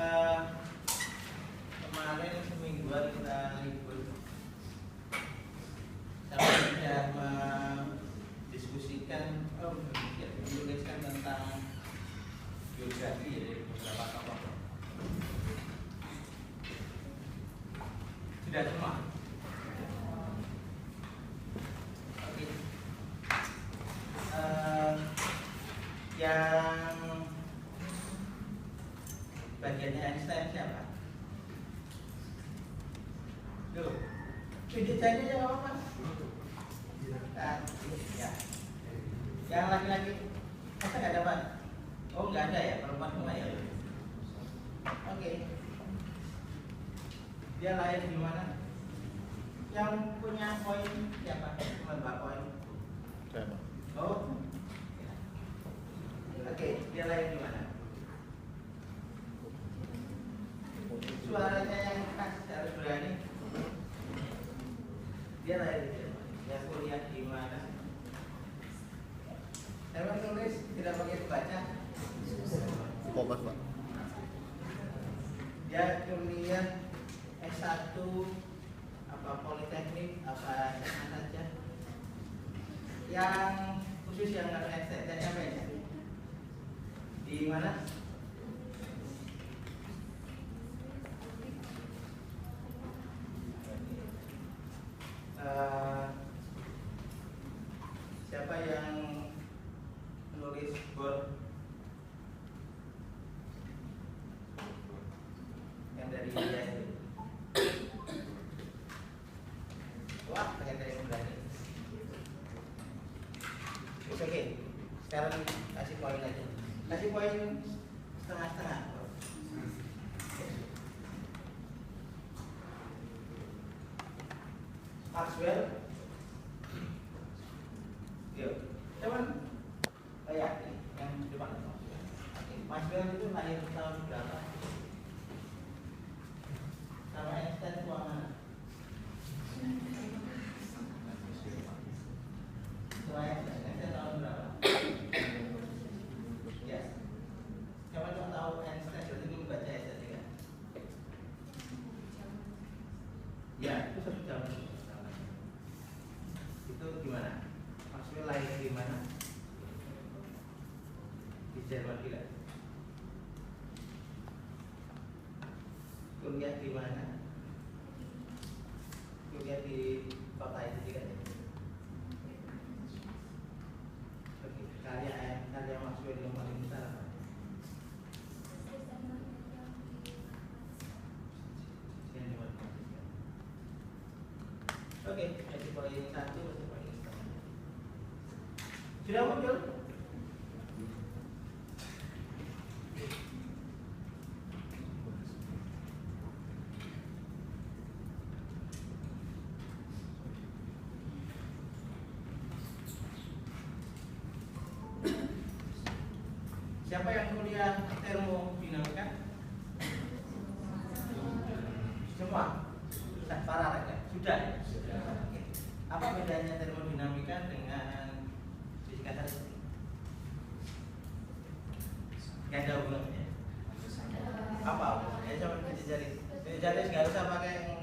eh, kemarin semingguan kita libur. Saya sudah mendiskusikan, menuliskan tentang biografi dari beberapa tokoh. Sudah semua. Oke. Yang bagiannya Einstein siapa? Loh, tunjuk saja ya apa? Nah, ya. Yang laki-laki, masa nggak dapat? Oh, nggak ada ya, perempuan semua ya. Oke. Dia lahir di mana? Yang punya poin siapa? Cuma poin. Oh. Oke, dia lahir di mana? Suaranya yang khas harus berani. Dia lahir di mana? Dia kuliah di mana? Saya tulis tidak pakai baca. Fokus, Pak. Dia kuliah S1 apa politeknik apa saja. Yang khusus yang STM ya. Di mana? Siapa yang menulis Bohr? Yang dari India itu. Wah, pengen dari berani. Oke, sekarang kasih poin aja. Kasih poin setengah-setengah. Maxwell. Yuk, teman. Kayak yang depan. Maxwell itu lahir tahun berapa? Sama Einstein itu mana? Setelah Einstein tahun berapa? Ya. Siapa yang tahu Einstein? Berarti dulu baca Einstein juga. Ya, itu 1 jam. Itu gimana? Maxwell lahir di mana? Di Jerman juga. Kuliah di mana? Kuliah di kota itu juga. Oke, karya Maxwell yang paling besar apa? Oke, jadi poin 1 masih poin setengah. Sudah muncul? Siapa yang kuliah termodinamika? Semua? Para ya? Sudah ya? Oke. Apa bedanya termodinamika dengan fisika statistik? Gak ada hubungannya. Apa? Ya coba titik jari. Titik jari nggak usah pakai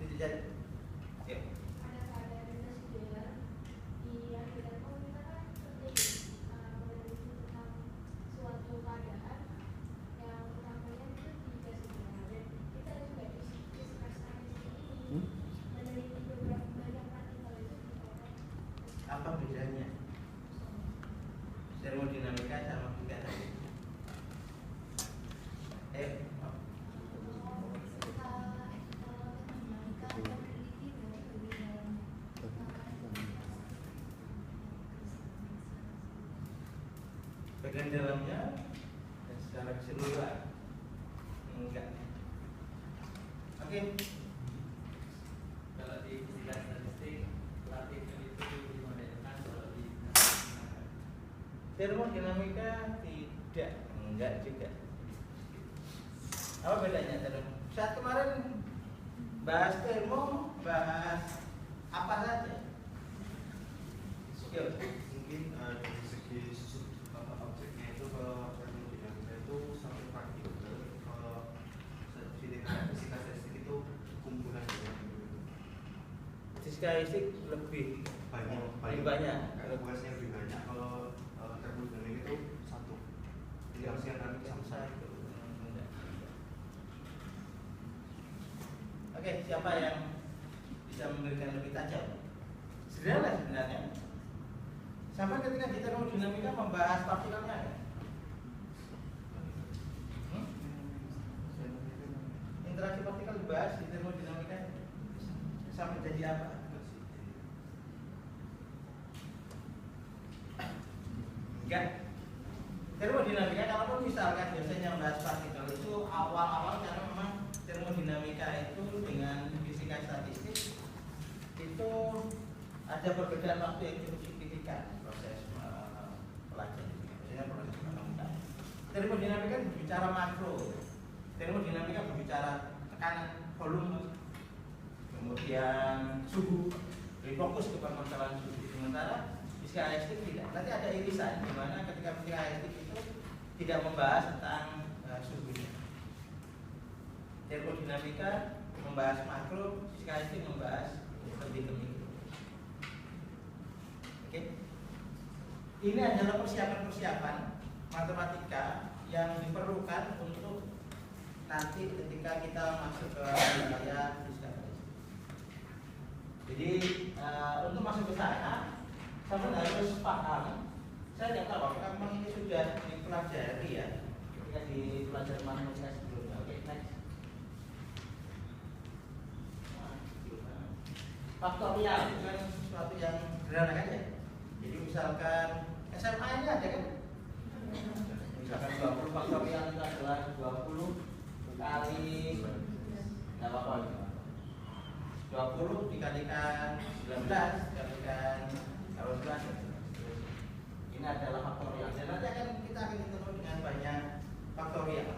titik jari. Yuk. Apa bedanya termodinamika sama fisika statistik? Bagian dalamnya dan secara keseluruhan enggak. Oke. Kalau di fisika statistik relatif itu dimodelkan, kalau di termodinamika tidak, enggak juga. Apa bedanya termo? Saat kemarin bahas termo, bahas apa saja? Yuk. Mungkin dari segi objeknya itu kalau termodinamika itu sampai partikel, kalau fiskalistik lebih banyak. Requestnya lebih banyak. Kalau termodinamik itu satu. Jadi harusnya nanti sama. Oke, siapa yang bisa memberikan lebih tajam? Sederhana sebenarnya. Sampai ketika di termodinamika membahas partikelnya kan? Interaksi partikel dibahas di termodinamika sampai jadi apa? Enggak. Termodinamika kalaupun misalkan biasanya membahas partikel itu awal-awal karena memang termodinamika itu dengan fisika statistik itu ada perbedaan waktu yang cukup signifikan proses pelajaran. Biasanya proses menemukan. Termodinamika berbicara makro, termodinamika berbicara tekanan, volume, kemudian suhu, lebih fokus ke permasalahan suhu. Sementara fiskalistik tidak. Nanti ada irisan di mana ketika fiskalistik itu tidak membahas tentang suhunya. Termodinamika membahas makro, fiskalistik membahas lebih ke mikro. Oke. Ini adalah persiapan-persiapan matematika yang diperlukan untuk nanti ketika kita masuk ke wilayah fiskalistik. Jadi untuk masuk ke sana, kamu harus paham. Saya tidak tahu apakah memang ini sudah dipelajari ya ketika di pelajaran matematika sebelumnya. Oke, next. Faktorial itu kan sesuatu yang sederhana kan ya. Jadi misalkan SMA ini ada kan? Misalkan 20 faktorial itu adalah 20 kali berapa apa? 20 dikalikan 19 dikalikan 12. Ini adalah faktorial. Dan nanti kita akan ketemu dengan banyak faktorial.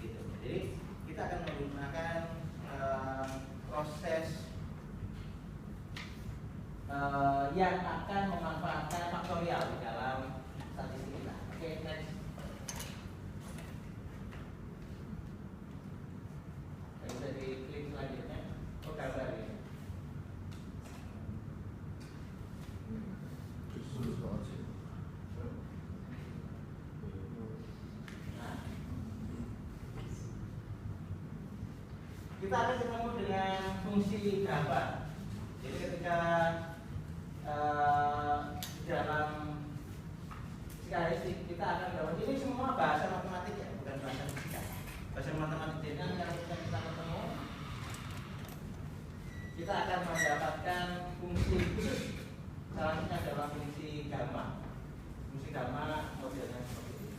Gitu. Jadi kita akan menggunakan proses yang akan memanfaatkan faktorial di dalam statistik kita. Oke, next. Bisa diklik selanjutnya. Oh, gambar ya. Nah, kita akan ketemu dengan fungsi gambar. Jadi ketika dalam fiskalistik kita akan dapat ini semua bahasa matematik ya, bukan bahasa fisika. Bahasa matematik ini kalau kita ketemu, kita akan mendapatkan fungsi khusus. Salah satunya adalah fungsi gamma. Fungsi gamma modelnya seperti ini.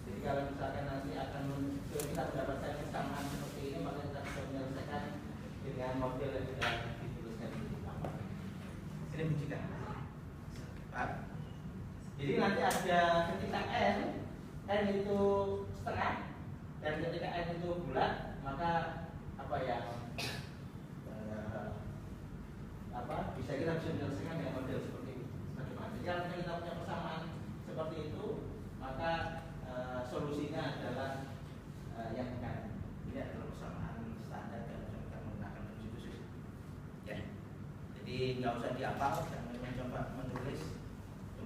Jadi kalau misalkan nanti akan kita mendapatkan kesamaan seperti ini, maka kita bisa menyelesaikan dengan model yang sudah dituliskan di gambar. Ini fungsi gamma. Pak. Jadi nanti ada ketika n itu setengah dan ketika n itu bulat, maka apa yang bisa kita menyelesaikan dengan model seperti ini. Bagaimana? Jadi kalau kita punya persamaan seperti itu, maka solusinya adalah yang kan. Ini adalah persamaan standar dan kita menggunakan fungsi khusus. Ya. Jadi nggak usah dihafal, jangan mencoba menulis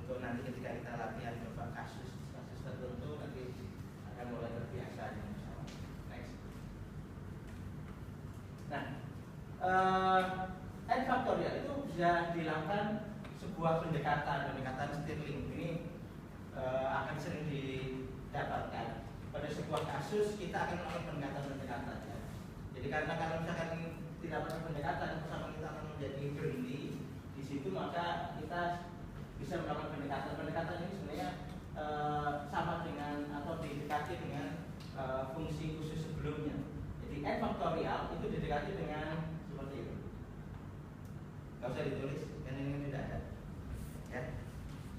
untuk nanti ketika kita latihan coba kasus tertentu nanti akan mulai terbiasa dengan persamaan. Next. Nah, n faktorial itu bisa dilakukan sebuah pendekatan Stirling. Ini akan sering didapatkan pada sebuah kasus kita akan melakukan pendekatan ya. Jadi karena kalau misalkan tidak ada pendekatan persamaan kita akan menjadi berhenti di situ, maka kita bisa melakukan pendekatan ini sebenarnya sama dengan atau didekati dengan fungsi khusus sebelumnya. Jadi n faktorial itu didekati dengan seperti itu. Gak usah ditulis, karena ini tidak ada. Ya.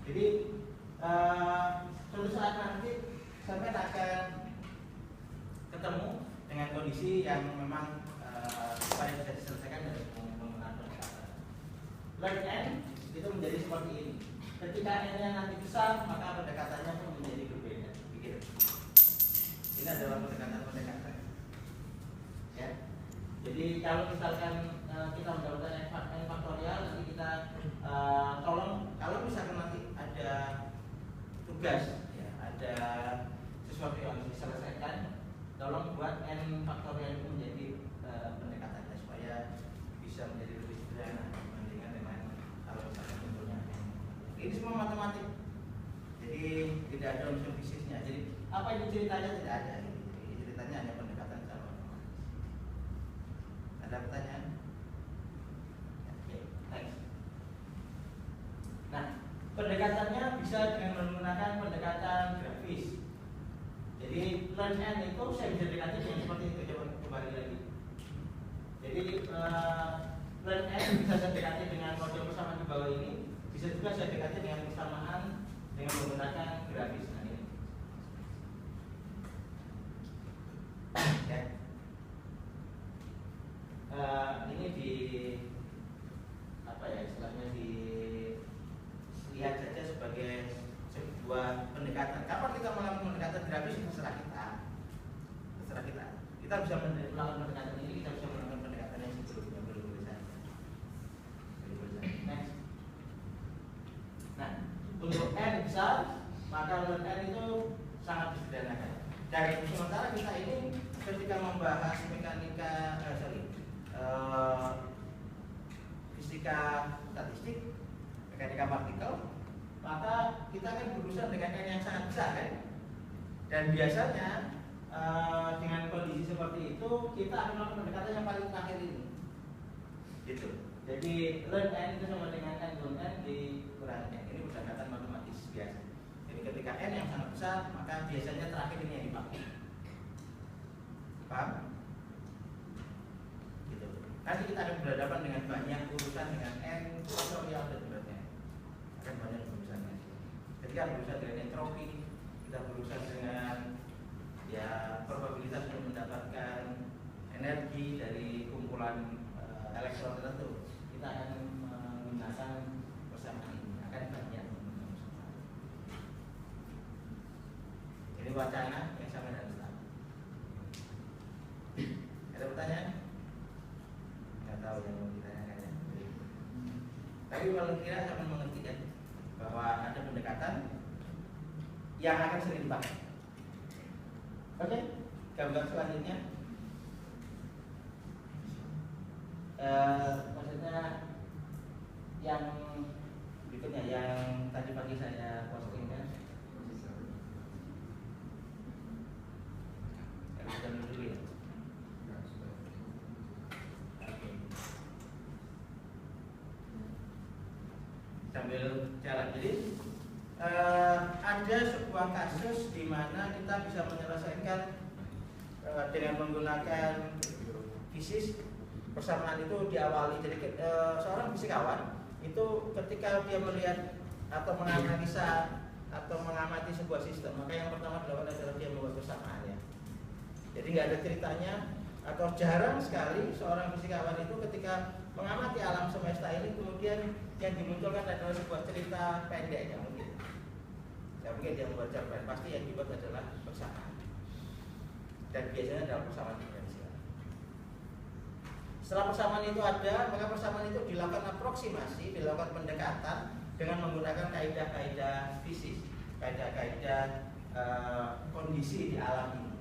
Jadi suatu saat nanti sampai akan ketemu dengan kondisi yang memang supaya bisa diselesaikan dari penggunaan pendekatan. Like n itu menjadi seperti ini. Ketika n-nya nanti besar, maka pendekatannya pun menjadi berbeda. Begitu. Ini adalah pendekatan. Ya. Jadi kalau misalkan kita mendapatkan n faktorial, nanti kita tolong kalau misalkan nanti ada tugas, ya, ada sesuatu yang harus diselesaikan, tolong buat n faktorial itu menjadi pendekatannya supaya bisa menjadi lebih sederhana dibandingkan dengan kalau misalkan bentuknya n. Ini semua matematik, jadi tidak ada unsur fisiknya. Jadi apa ini ceritanya tidak ada. Jadi ceritanya hanya pendekatan secara matematis. Ada pertanyaan? Oke, next. Nah, pendekatannya bisa dengan menggunakan pendekatan grafis. Jadi learn n itu saya bisa dekati dengan seperti itu. Coba kembali lagi. Jadi learn n bisa saya dekati dengan model persamaan di bawah ini. Bisa juga saya dekati dengan persamaan dengan menggunakan grafis. Nah, ini. Ya. Ini di apa ya istilahnya, dilihat saja sebagai sebuah pendekatan. Kapan kita melakukan pendekatan grafis terserah kita. Terserah kita. Kita bisa melakukan pendekatan ini, kita bisa melakukan pendekatan yang sebelumnya, boleh saja. Next. Nah, untuk n besar, maka learn n itu sangat disederhanakan. Dari sementara kita ini ketika membahas mekanika, fisika statistik, mekanika partikel, maka kita kan berurusan dengan n yang sangat besar kan. Dan biasanya dengan kondisi seperti itu kita akan melakukan pendekatan yang paling terakhir ini. Gitu. Jadi learn n itu sama dengan n learn n dikurangi. Ini pendekatan matematis biasa. Jadi ketika n yang sangat besar, maka biasanya terakhir ini yang dipakai. Paham? Gitu. Nanti kita akan berhadapan dengan banyak urusan dengan n faktorial dan sebagainya. Akan banyak urusannya. Ketika berurusan dengan entropi, kita berurusan dengan ya probabilitas untuk mendapatkan energi dari kumpulan elektron tertentu, kita akan menggunakan persamaan ini. Akan banyak menggunakan persamaan. Ini wacana yang sama dan sama. Ada pertanyaan? Nggak tahu yang mau ditanyakan ya. Tapi paling kira akan mengerti kan bahwa ada pendekatan yang akan sering dipakai. Oke, gambar selanjutnya. Maksudnya yang berikutnya yang tadi pagi saya posting kan. Kita dulu ya. Oke. Sambil jalan, jadi ada sebuah kasus di mana kita bisa menyelesaikan dengan menggunakan fisis. Persamaan itu diawali, jadi seorang fisikawan itu ketika dia melihat atau menganalisa atau mengamati sebuah sistem, maka yang pertama dilakukan adalah dia membuat persamaannya. Jadi nggak ada ceritanya, atau jarang sekali seorang fisikawan itu ketika mengamati alam semesta ini kemudian yang dimunculkan adalah sebuah cerita pendek, yang mungkin. Ya mungkin dia membaca cerpen, pasti yang dibuat adalah persamaan. Dan biasanya adalah persamaan diferensial. Setelah persamaan itu ada, maka persamaan itu dilakukan aproksimasi, dilakukan pendekatan dengan menggunakan kaidah-kaidah fisik, kaidah-kaidah kondisi di alam ini.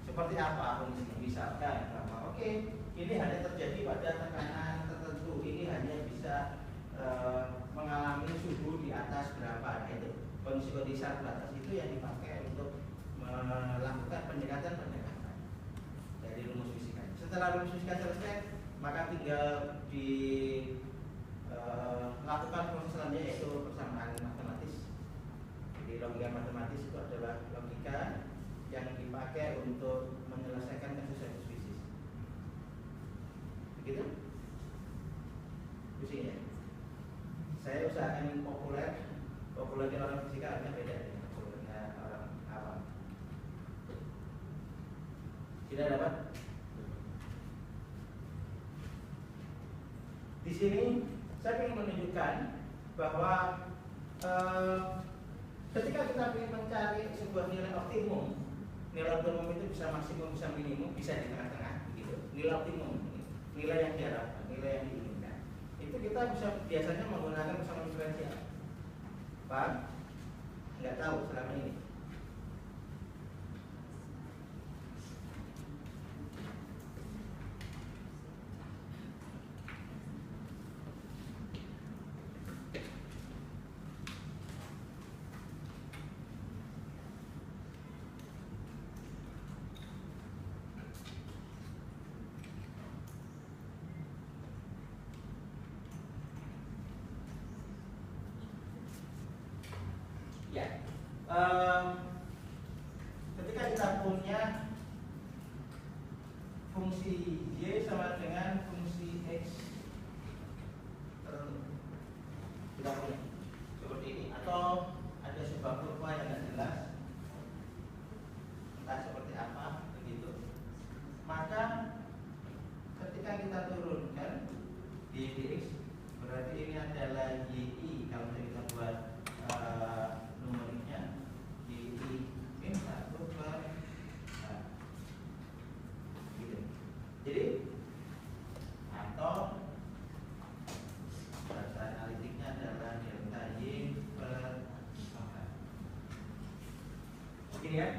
Seperti apa kondisinya? Misalkan, oke, ini hanya terjadi pada tekanan tertentu, ini hanya bisa mengalami suhu di atas berapa, itu kondisi-kondisi atas itu yang dipakai untuk melakukan pendekatan-pendekatan dari rumus fisika. Setelah rumus fisika selesai, maka tinggal lakukan proses selanjutnya, yaitu persamaan matematis. Jadi logika matematis itu adalah logika yang dipakai untuk menyelesaikan kasus-kasus fisik. Begitu? Pusing ya? Saya usahakan populernya orang fisika agak beda dengan populernya orang awam. Tidak dapat? Di sini saya ingin menunjukkan bahwa ketika kita ingin mencari sebuah nilai optimum itu bisa maksimum, bisa minimum, bisa di tengah-tengah, begitu. Nilai optimum. nilai yang diharapkan, nilai yang diinginkan. Itu kita bisa biasanya menggunakan persamaan diferensial. Paham? Nggak tahu selama ini. Ya, ketika kita punya fungsi y sama dengan fungsi x tertentu, kita punya seperti ini, atau ada sebuah kurva yang tidak jelas, entah seperti apa begitu, maka ketika kita turunkan di dx, berarti ini adalah yi kalau kita buat numeriknya di ini 1 per gitu. Jadi atau bahasa analitiknya adalah delta y per begini ya.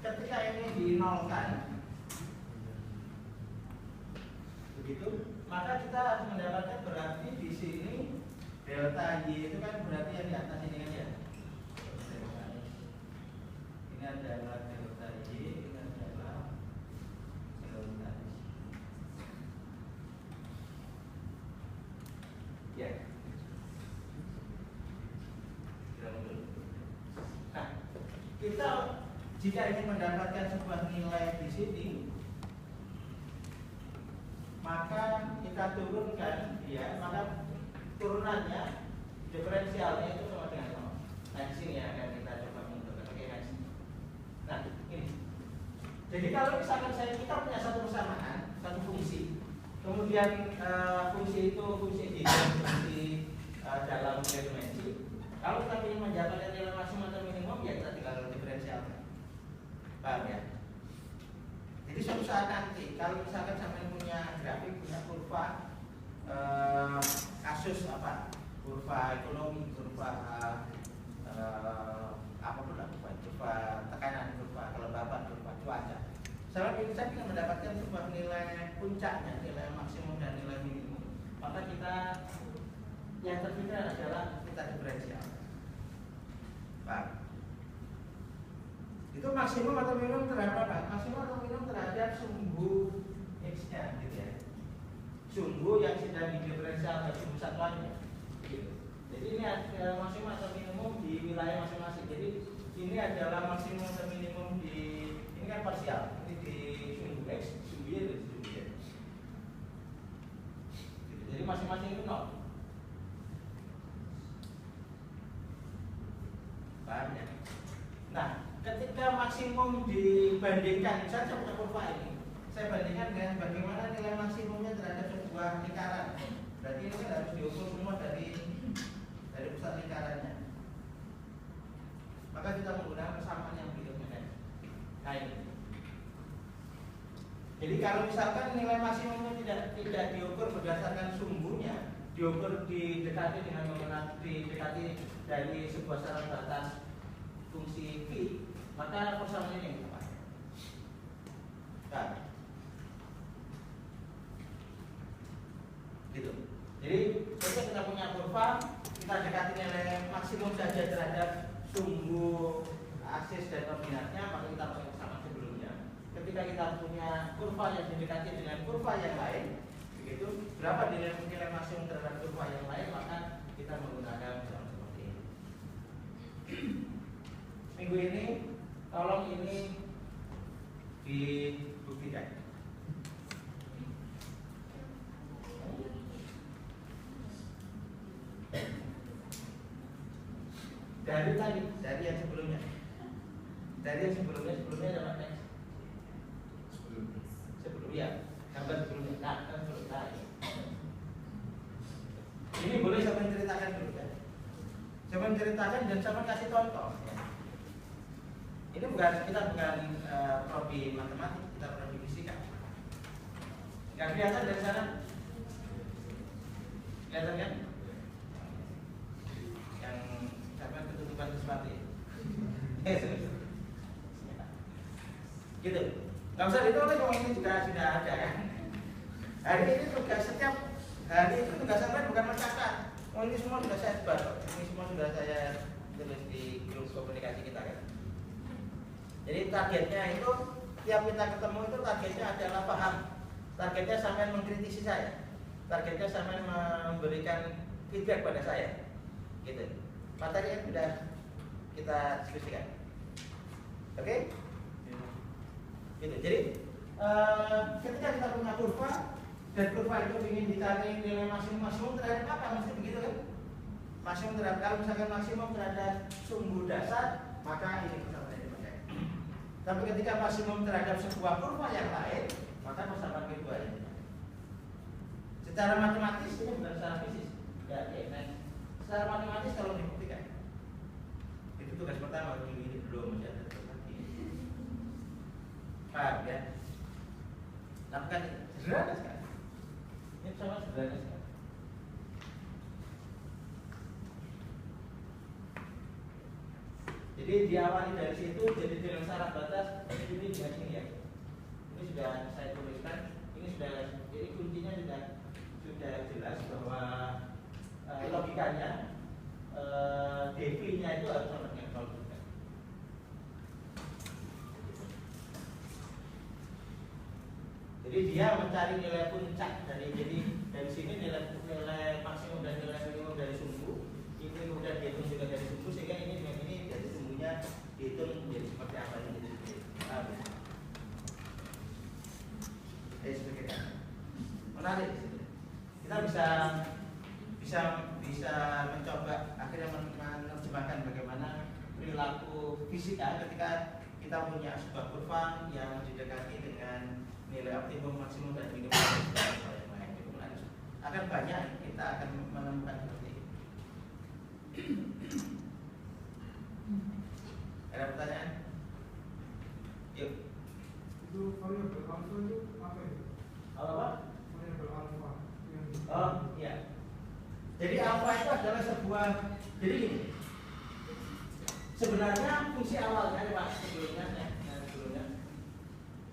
Ketika ini dinolkan begitu, maka kita harus mendapatkan berarti di sini delta y itu kan berarti yang di atas ini kan ya. Ini adalah delta y, ini adalah delta y. Ya. Nah, kita jika ingin mendapatkan sebuah nilai di sini, maka kita turunkan ya, maka turunannya diferensialnya itu sama dengan 0. Nah di sini ya akan kita coba menentukan. Oke guys. Nah ini. Jadi kalau misalkan kita punya satu persamaan, satu fungsi, kemudian fungsi itu fungsi dalam tiga dimensi. Kalau kita ingin mendapatkan nilai maksimum atau minimum, ya kita tinggal diferensialkan. Paham ya? Jadi suatu saat nanti kalau misalkan sampai punya grafik, punya kurva kasus apa, kurva ekonomi, kurva apapun lah, kurva tekanan, kurva kelembaban, kurva cuaca. Saya ingin mendapatkan sebuah nilai puncaknya, nilai maksimum dan nilai minimum, maka kita yang terpikir adalah kita diferensial. Pak, itu maksimum atau minimum terhadap apa? Maksimum atau minimum terhadap sumbu x-nya, gitu ya. Sumbu yang sedang didiferensial dari sumbu satuannya. Gitu. Jadi ini ada maksimum atau minimum di wilayah masing-masing. Jadi ini adalah maksimum atau minimum di, ini kan parsial. Ini di sumbu x, sumbu y, dan sumbu y. Gitu. Jadi masing-masing itu 0. Paham ya? Nah, ketika maksimum dibandingkan, misalnya saya punya kurva ini, saya bandingkan dengan bagaimana nilai maksimumnya terhadap sebuah lingkaran. Berarti ini kan harus diukur semua dari pusat lingkarannya. Maka kita menggunakan persamaan yang berikutnya. Nah ini. Jadi kalau misalkan nilai maksimumnya tidak diukur berdasarkan sumbunya, diukur didekati dengan menggunakan didekati dari sebuah syarat batas fungsi v, maka persamaan ini yang tepat. Nah, gitu. Jadi ketika kita punya kurva, kita dekati nilai maksimum saja terhadap sumbu aksis dan koordinatnya, maka kita pakai persamaan sebelumnya. Ketika kita punya kurva yang didekati dengan kurva yang lain, begitu, berapa nilai maksimum terhadap kurva yang lain, maka kita menggunakan persamaan seperti ini. Minggu ini, tolong ini dibuktikan. Dari tadi, dari yang sebelumnya. Sebelumnya ada apa teks? Sebelumnya, gambar sebelumnya. Nah, kan sebelumnya. Ini boleh saya menceritakan dulu ya. Saya menceritakan dan saya kasih contoh. Ya. Ini kita bukan prodi matematik, kita prodi fisika. Nggak kelihatan dari sana? Kelihatan kan? Yang sampai ketutupan sesuatu ya? Gitu. Nggak usah ditolak kalau ini juga sudah ada kan? Hari ini tugas setiap hari itu tugas sampai bukan mencatat. Oh ini semua sudah saya sebar, ini semua sudah saya tulis di grup komunikasi kita kan. Jadi targetnya itu tiap kita ketemu itu targetnya adalah paham. Targetnya sampai mengkritisi saya. Targetnya sampai memberikan feedback pada saya. Gitu. Materi yang sudah kita diskusikan. Oke? Gitu. Jadi ketika kita punya kurva dan kurva itu ingin dicari nilai maksimum terhadap apa? Mesti begitu kan? Maksimum terhadap, kalau misalkan maksimum terhadap sumbu dasar, maka ini persamaan yang dipakai. Tapi ketika maksimum terhadap sebuah kurva yang lain, maka persamaan kedua ini. Secara matematis ini bukan secara fisik. Ya, oke. Nah, secara matematis kalau dibuktikan, itu tugas pertama ini belum masih ada tugas lagi. Paham ya? Tapi kan sederhana sekali. Ini sama sederhana sekali. Jadi diawali dari situ, jadi dengan syarat batas ini juga sini ya. Ini sudah saya tuliskan. Ini sudah, jadi kuncinya sudah jelas bahwa logikanya DV-nya itu harus sama dengan 0 juga. Jadi dia mencari nilai puncak dari sini nilai maksimum dan nilai minimum dari sumbu. Ini kemudian dihitung juga dari sumbu sehingga ini dengan ini dari sumbunya dihitung menjadi seperti apa ini jadi seperti seperti kan. Menarik. Kita bisa mencoba akhirnya menerjemahkan bagaimana perilaku fisika ketika kita punya sebuah kurva yang didekati dengan nilai optimum, maksimum dan minimum. Akan banyak kita akan menemukan seperti ini. Ada pertanyaan? Yuk. Itu variabel alfa itu apa ya? Apa? Variabel alfa. Oh iya. Jadi alfa itu adalah sebuah. Jadi gini. Sebenarnya fungsi awalnya Pak sebelumnya.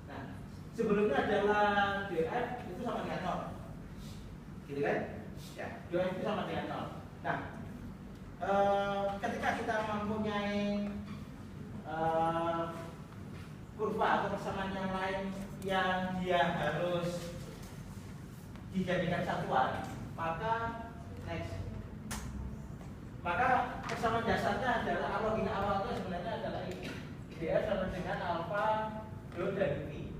Nah, sebelumnya adalah df itu sama dengan 0. Gitu kan? Ya, df itu sama dengan 0. Nah, ketika kita mempunyai kurva atau persamaan yang lain yang dia harus dijadikan satuan, maka persamaan dasarnya adalah logika awalnya sebenarnya adalah ini. Dia sama dengan alfa, rho dan v.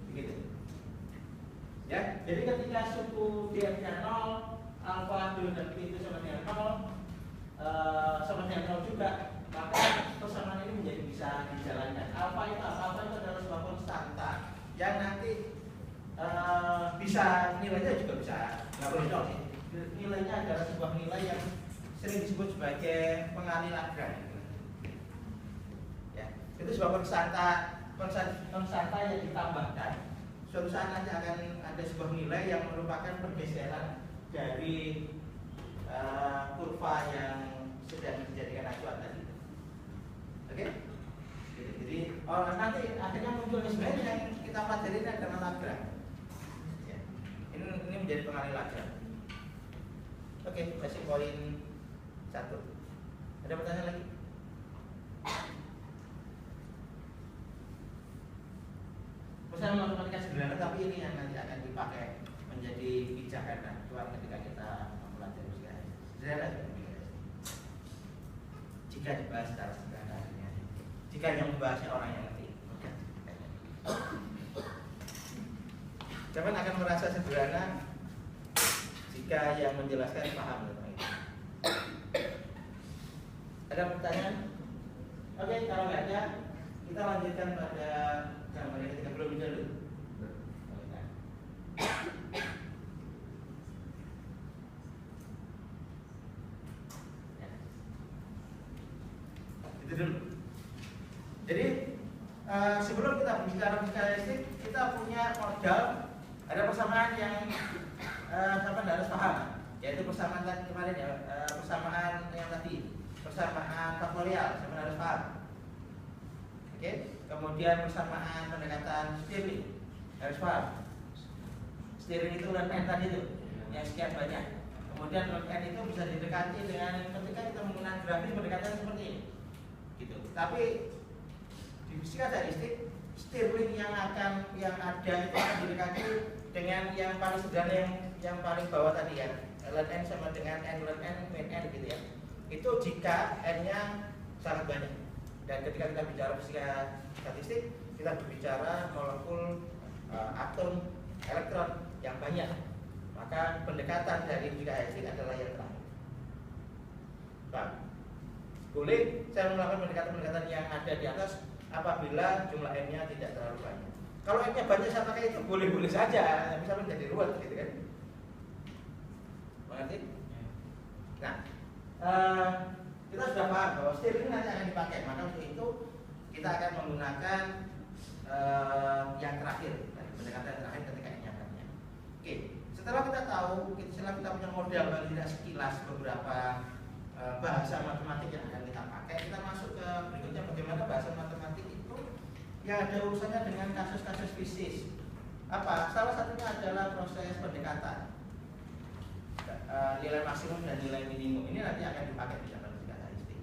Begitu. Ya, jadi ketika suku df-nya 0, alfa, rho dan v itu sama dengan 0, sama dengan 0 juga, maka persamaan ini menjadi bisa dijalankan. Alfa itu apa? Alfa itu adalah sebuah konstanta yang nanti bisa nilainya juga bisa nggak boleh 0 sih. Nilainya adalah sebuah nilai yang sering disebut sebagai pengalih Lagrange. Ya, itu sebuah konstanta yang ditambahkan. Suatu saat nanti akan ada sebuah nilai yang merupakan pergeseran dari kurva yang sedang dijadikan acuan tadi. Oke? Jadi nanti akhirnya muncul sebenarnya yang kita pelajari adalah Lagrange. Ya. Ini menjadi pengalih Lagrange. Oke, masih poin 1. Ada pertanyaan lagi? Misalnya matematika sederhana, tapi ini yang nanti akan dipakai menjadi pijakan acuan ketika kita mempelajari sederhana. Jika dibahas secara sederhana, jika yang membahasnya orang yang ngerti, jangan akan merasa sederhana jika yang menjelaskan paham tentang itu. Ada pertanyaan? Oke, kalau nggak ada, kita lanjutkan pada gambar yang ketika belum dulu. Itu dulu. Jadi sebelum kita bicara fisika listrik, kita punya modal Ada persamaan yang sama harus paham, yaitu persamaan tadi kemarin ya, persamaan yang tadi, persamaan faktorial sama harus paham. Oke, kemudian persamaan pendekatan Stirling harus paham. Stirling itu ln tadi itu yang sekian banyak. Kemudian ln itu bisa didekati dengan ketika kita menggunakan grafik pendekatan seperti ini, gitu. Tapi di fisika statistik Stirling yang ada itu akan didekati dengan yang paling sederhana yang paling bawah tadi ya, ln n sama dengan n ln n min n gitu ya. Itu jika n-nya sangat banyak. Dan ketika kita bicara fisika statistik, kita berbicara molekul atom elektron yang banyak. Maka pendekatan dari fisika statistik adalah yang terakhir. Pak, boleh saya melakukan pendekatan-pendekatan yang ada di atas apabila jumlah n-nya tidak terlalu banyak. Kalau n-nya banyak saya pakai itu boleh-boleh saja, bisa menjadi ruwet gitu kan. Mengerti? Nah, kita sudah paham bahwa Stirling nanti akan dipakai, maka untuk itu kita akan menggunakan yang terakhir, pendekatan yang terakhir ketika n-nya banyak. Oke, setelah kita tahu, setelah kita punya model paling tidak sekilas beberapa bahasa matematik yang akan kita pakai, kita masuk ke berikutnya bagaimana bahasa matematik itu yang ada urusannya dengan kasus-kasus fisik. Apa? Salah satunya adalah proses pendekatan. Nilai maksimum dan nilai minimum ini nanti akan dipakai di dalam fisika statistik.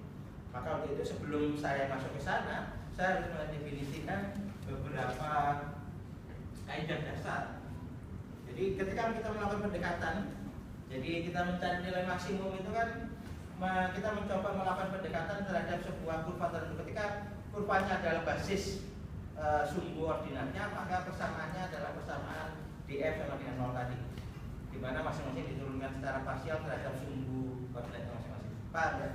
Maka untuk itu sebelum saya masuk ke sana, saya harus mendefinisikan beberapa kaidah dasar. Jadi ketika kita melakukan pendekatan, jadi kita mencari nilai maksimum itu kan kita mencoba melakukan pendekatan terhadap sebuah kurva tertentu. Ketika kurvanya adalah basis sumbu ordinatnya, maka persamaannya adalah persamaan df sama dengan 0 tadi, di mana masing-masing diturunkan secara parsial terhadap sumbu koordinatnya masing-masing. Paham ya?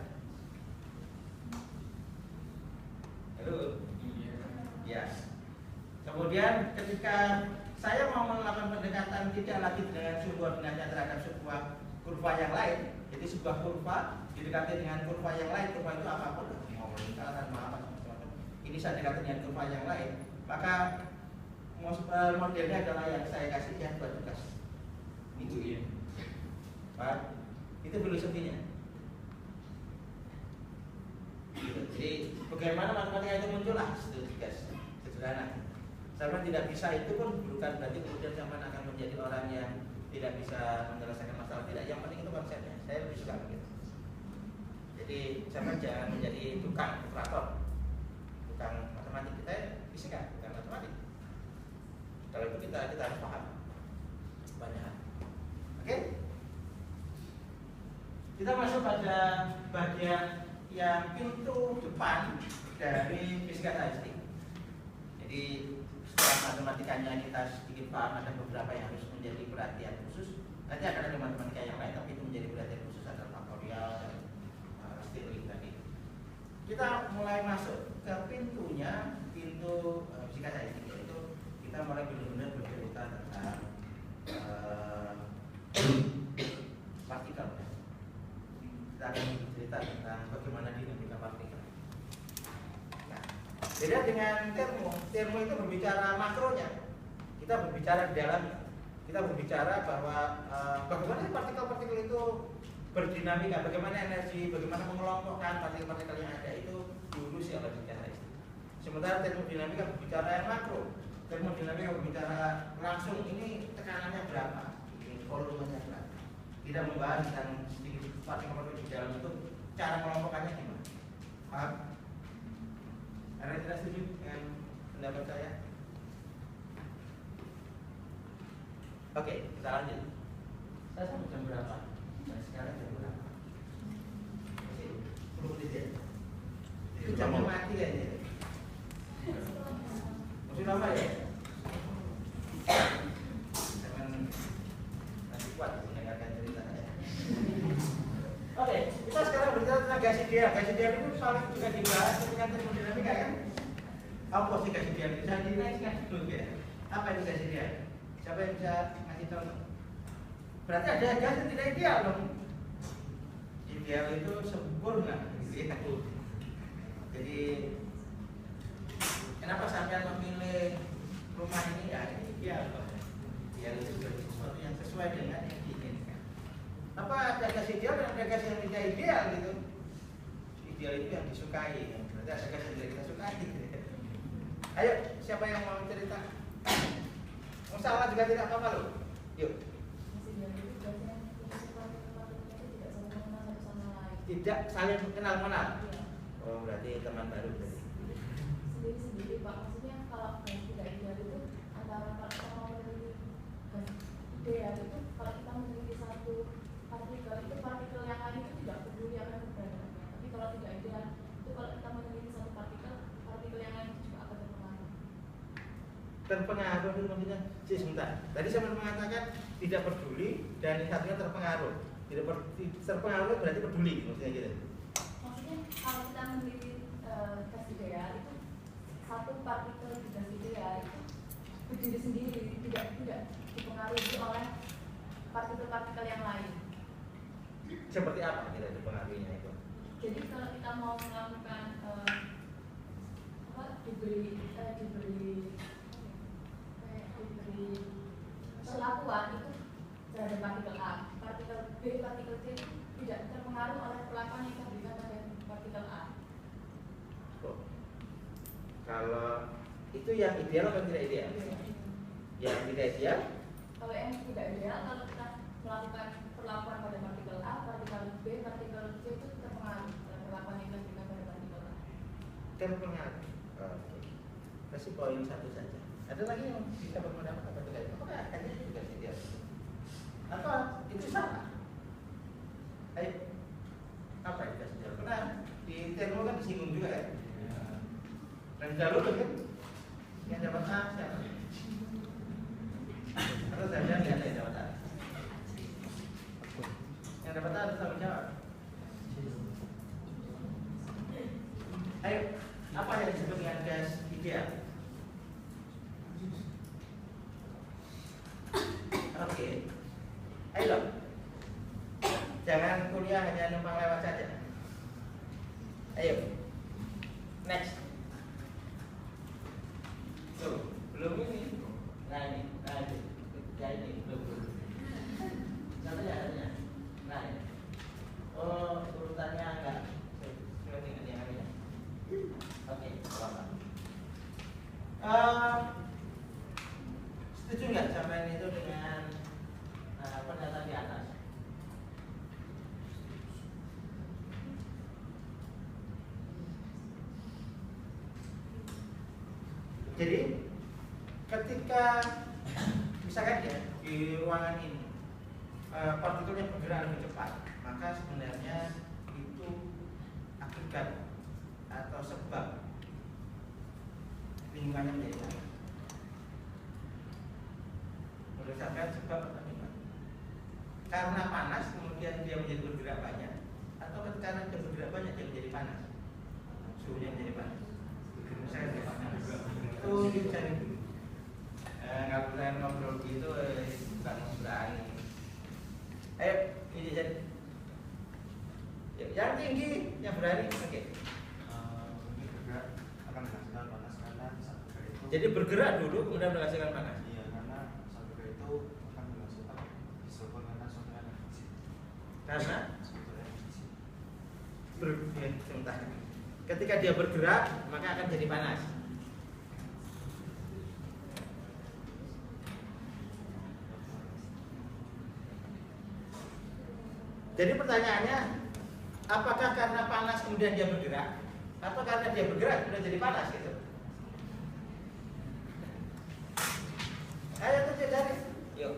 Halo? Ya. Kemudian ketika saya mau melakukan pendekatan tidak lagi dengan sumbu ordinatnya terhadap sebuah kurva yang lain, jadi sebuah kurva didekati dengan kurva yang lain, kurva itu apapun, mau lingkaran, mau apa, ini saya dekati dengan kurva yang lain, maka modelnya adalah yang saya kasih yang buat tugas. Itu ya, Pak. Itu filosofinya. Jadi bagaimana matematika itu muncul lah, itu tugas sederhana. Sama tidak bisa itu pun bukan berarti kemudian zaman akan menjadi orang yang tidak bisa menyelesaikan masalah, tidak. Yang penting itu konsepnya. Saya lebih suka begitu. Jadi zaman jangan menjadi tukang operator, tukang matematik. Kita fisika, bukan matematik. Kalau itu kita harus paham banyak hal. Oke? Kita masuk pada bagian yang pintu depan dari fisika statistik. Jadi setelah matematikanya kita sedikit paham, ada beberapa yang harus menjadi perhatian khusus. Nanti akan ada matematika yang lain, tapi itu menjadi perhatian khusus, adalah faktorial dan Stirling tadi. Kita mulai masuk ke pintunya, pintu fisika statistik, yaitu kita mulai benar-benar bercerita tentang partikel. Kita akan bercerita tentang bagaimana dinamika partikel. Nah, beda dengan termo itu berbicara makronya, kita berbicara di dalamnya. Kita berbicara bahwa bagaimana partikel-partikel itu berdinamika, bagaimana energi, bagaimana mengelompokkan partikel-partikel yang ada itu diurusi oleh fisika statistik. Sementara termodinamika berbicara yang makro. Termodinamika berbicara langsung ini tekanannya berapa, ini volumenya berapa. Tidak membahas tentang sedikit partikel-partikel di dalam itu, cara mengelompokkannya gimana. Paham? Ada yang tidak setuju dengan pendapat saya? Oke, kita lanjut. Saya sampai jam berapa? Nah, sekarang jam berapa? Masih 10 menit ya? Itu jamnya mati kayaknya. Masih lama ya? Jangan nanti kuat mendengarkan cerita saya. Oke, kita sekarang berbicara tentang gas ideal. Gas ideal itu paling juga dibahas dengan termodinamika kan? Apa sih gas ideal? Bisa dinaikkan dulu ya? Apa itu gas ideal? Siapa yang bisa ngasih contoh? Berarti ada gas yang tidak ideal dong. Ideal itu sempurna. Jadi kenapa sampai memilih rumah ini? Ya ini ideal. Ideal itu disukai, berarti ada gas yang tidak kita sukai. Ayo, siapa yang mau cerita? Salah juga tidak apa-apa loh. Yuk. Tidak saling kenal-kenal. Oh, berarti teman baru berarti. Sendiri-sendiri Pak, maksudnya kalau gas tidak ideal itu antara kalau kita mau meneliti gas ideal itu kalau kita meneliti satu partikel itu partikel yang lain itu tidak peduli akan keberadaannya. Tapi kalau tidak ideal itu kalau kita meneliti satu partikel yang lain itu juga akan terpengaruh. Terpengaruh itu maksudnya sebentar. Tadi saya mengatakan tidak peduli dan yang satunya terpengaruh. Tidak terpengaruh berarti peduli maksudnya gitu. Maksudnya kalau kita meneliti gas ideal itu satu partikel di gas ideal itu berdiri sendiri, tidak dipengaruhi oleh partikel-partikel yang lain. Seperti apa tidak dipengaruhinya itu? Jadi kalau kita mau melakukan diberi perlakuan itu terhadap partikel A, partikel B, partikel C itu tidak terpengaruh oleh perlakuan yang kita berikan pada partikel A. Oh. Kalau itu yang ideal atau tidak ideal? Yang tidak ideal? Kalau yang tidak ideal, kalau kita melakukan perlakuan pada partikel A, partikel B, partikel C itu terpengaruh oleh perlakuan yang kita berikan pada partikel A. Terpengaruh. Oke. Kasih poin satu saja. Ada lagi yang bisa berpendapat apa tidak? Apakah hanya juga ideal? Atau itu salah? Ayo. Apa itu ideal? Karena di termo kan disinggung juga ya. Dan jalur kan yang dapat A siapa? Atau saya bilang yang dapat A? Yang dapat A harus tanggung jawab. Ayo, apa yang disebut dengan gas ideal? Oke, ayo, jangan kuliah hanya numpang lewat saja. Ayo, next. Tuh, belum ini. Nah ini belum. Contohnya. Nah ini. Oh, urutannya enggak. Saya ingat yang ini. Oke, apa? Setuju nggak sampai itu dengan pernyataan di atas? Jadi ketika misalkan ya di ruangan ini partikelnya bergerak lebih cepat, maka sebenarnya itu akibat atau sebab lingkungannya menjadi panas. Menurut saya sebab atau akibat? Karena panas kemudian dia menjadi bergerak banyak, atau karena dia bergerak banyak dia menjadi panas, suhunya menjadi panas. Saya tidak panas. Itu dicari dulu. Kalau saya ngobrol gitu bukan berani. Ayo ini jadi. Yang tinggi yang berani, oke. Ini bergerak akan menghasilkan panas karena saat bergerak itu. Jadi bergerak dulu kemudian menghasilkan panas. Iya, karena saat bergerak itu akan menghasilkan disebut karena suatu energi. Karena Suatu energi. sebentar. Ketika dia bergerak maka akan jadi panas. Jadi pertanyaannya, apakah karena panas kemudian dia bergerak, atau karena dia bergerak kemudian jadi panas gitu? Ayo tunjuk dari, yuk.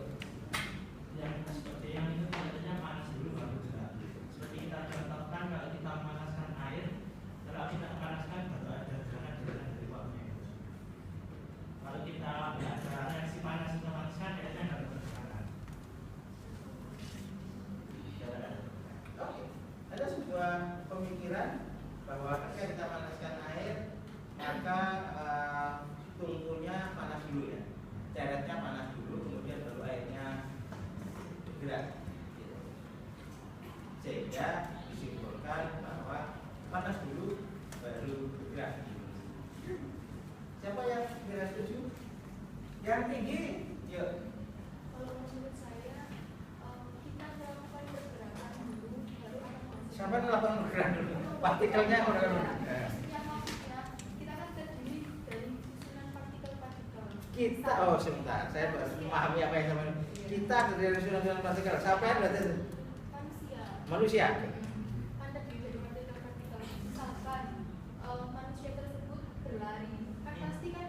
Yang seperti yang itu biasanya panas dulu baru gerak. Seperti kita contohkan kalau kita memanaskan air, kalau kita panaskan baru ada gerakan dari uapnya. Kalau kita ada reaksi panas untuk memanaskan, biasanya nggak bergerakan. Oke, ada sebuah pemikiran bahwa ketika kita panaskan air, maka tungkunya panas dulu ya, ceretnya panas dulu, kemudian baru airnya bergerak. Gitu. Sehingga disimpulkan bahwa panas dulu, baru bergerak. Siapa yang kira setuju? Yang tinggi, yuk. Kalau menurut saya kita melakukan pergerakan dulu baru akan Siapa yang melakukan bergerak dulu? partikelnya orang. Yang maksudnya kita kan terdiri dari susunan partikel-partikel. Kita, oh sebentar, saya baru memahami apa yang sama. Kita dari susunan partikel. Siapa yang berarti itu? Manusia. Manusia. Kan terdiri dari partikel-partikel. Misalkan manusia tersebut berlari, kan pasti kan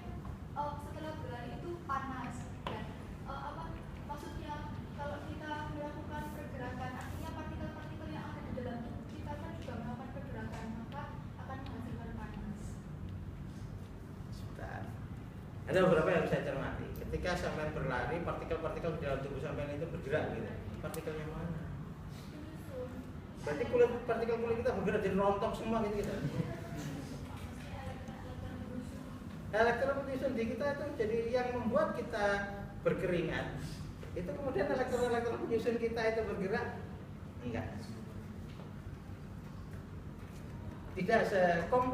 setelah berlari itu panas. Dan apa maksudnya kalau kita melakukan pergerakan, artinya partikel-partikel yang ada di dalam tubuh kita kan juga melakukan pergerakan, maka akan menghasilkan panas. Sebentar. Ada beberapa yang saya cermati. Ketika sampai berlari, partikel-partikel di dalam tubuh sampai itu bergerak gitu. Partikelnya mana? Menyusun. Berarti partikel kulit kita bergerak jadi rontok semua gitu gitu. Elektron menyusun di kita itu jadi yang membuat kita berkeringat. Itu kemudian elektron penyusun kita itu bergerak? Enggak. Tidak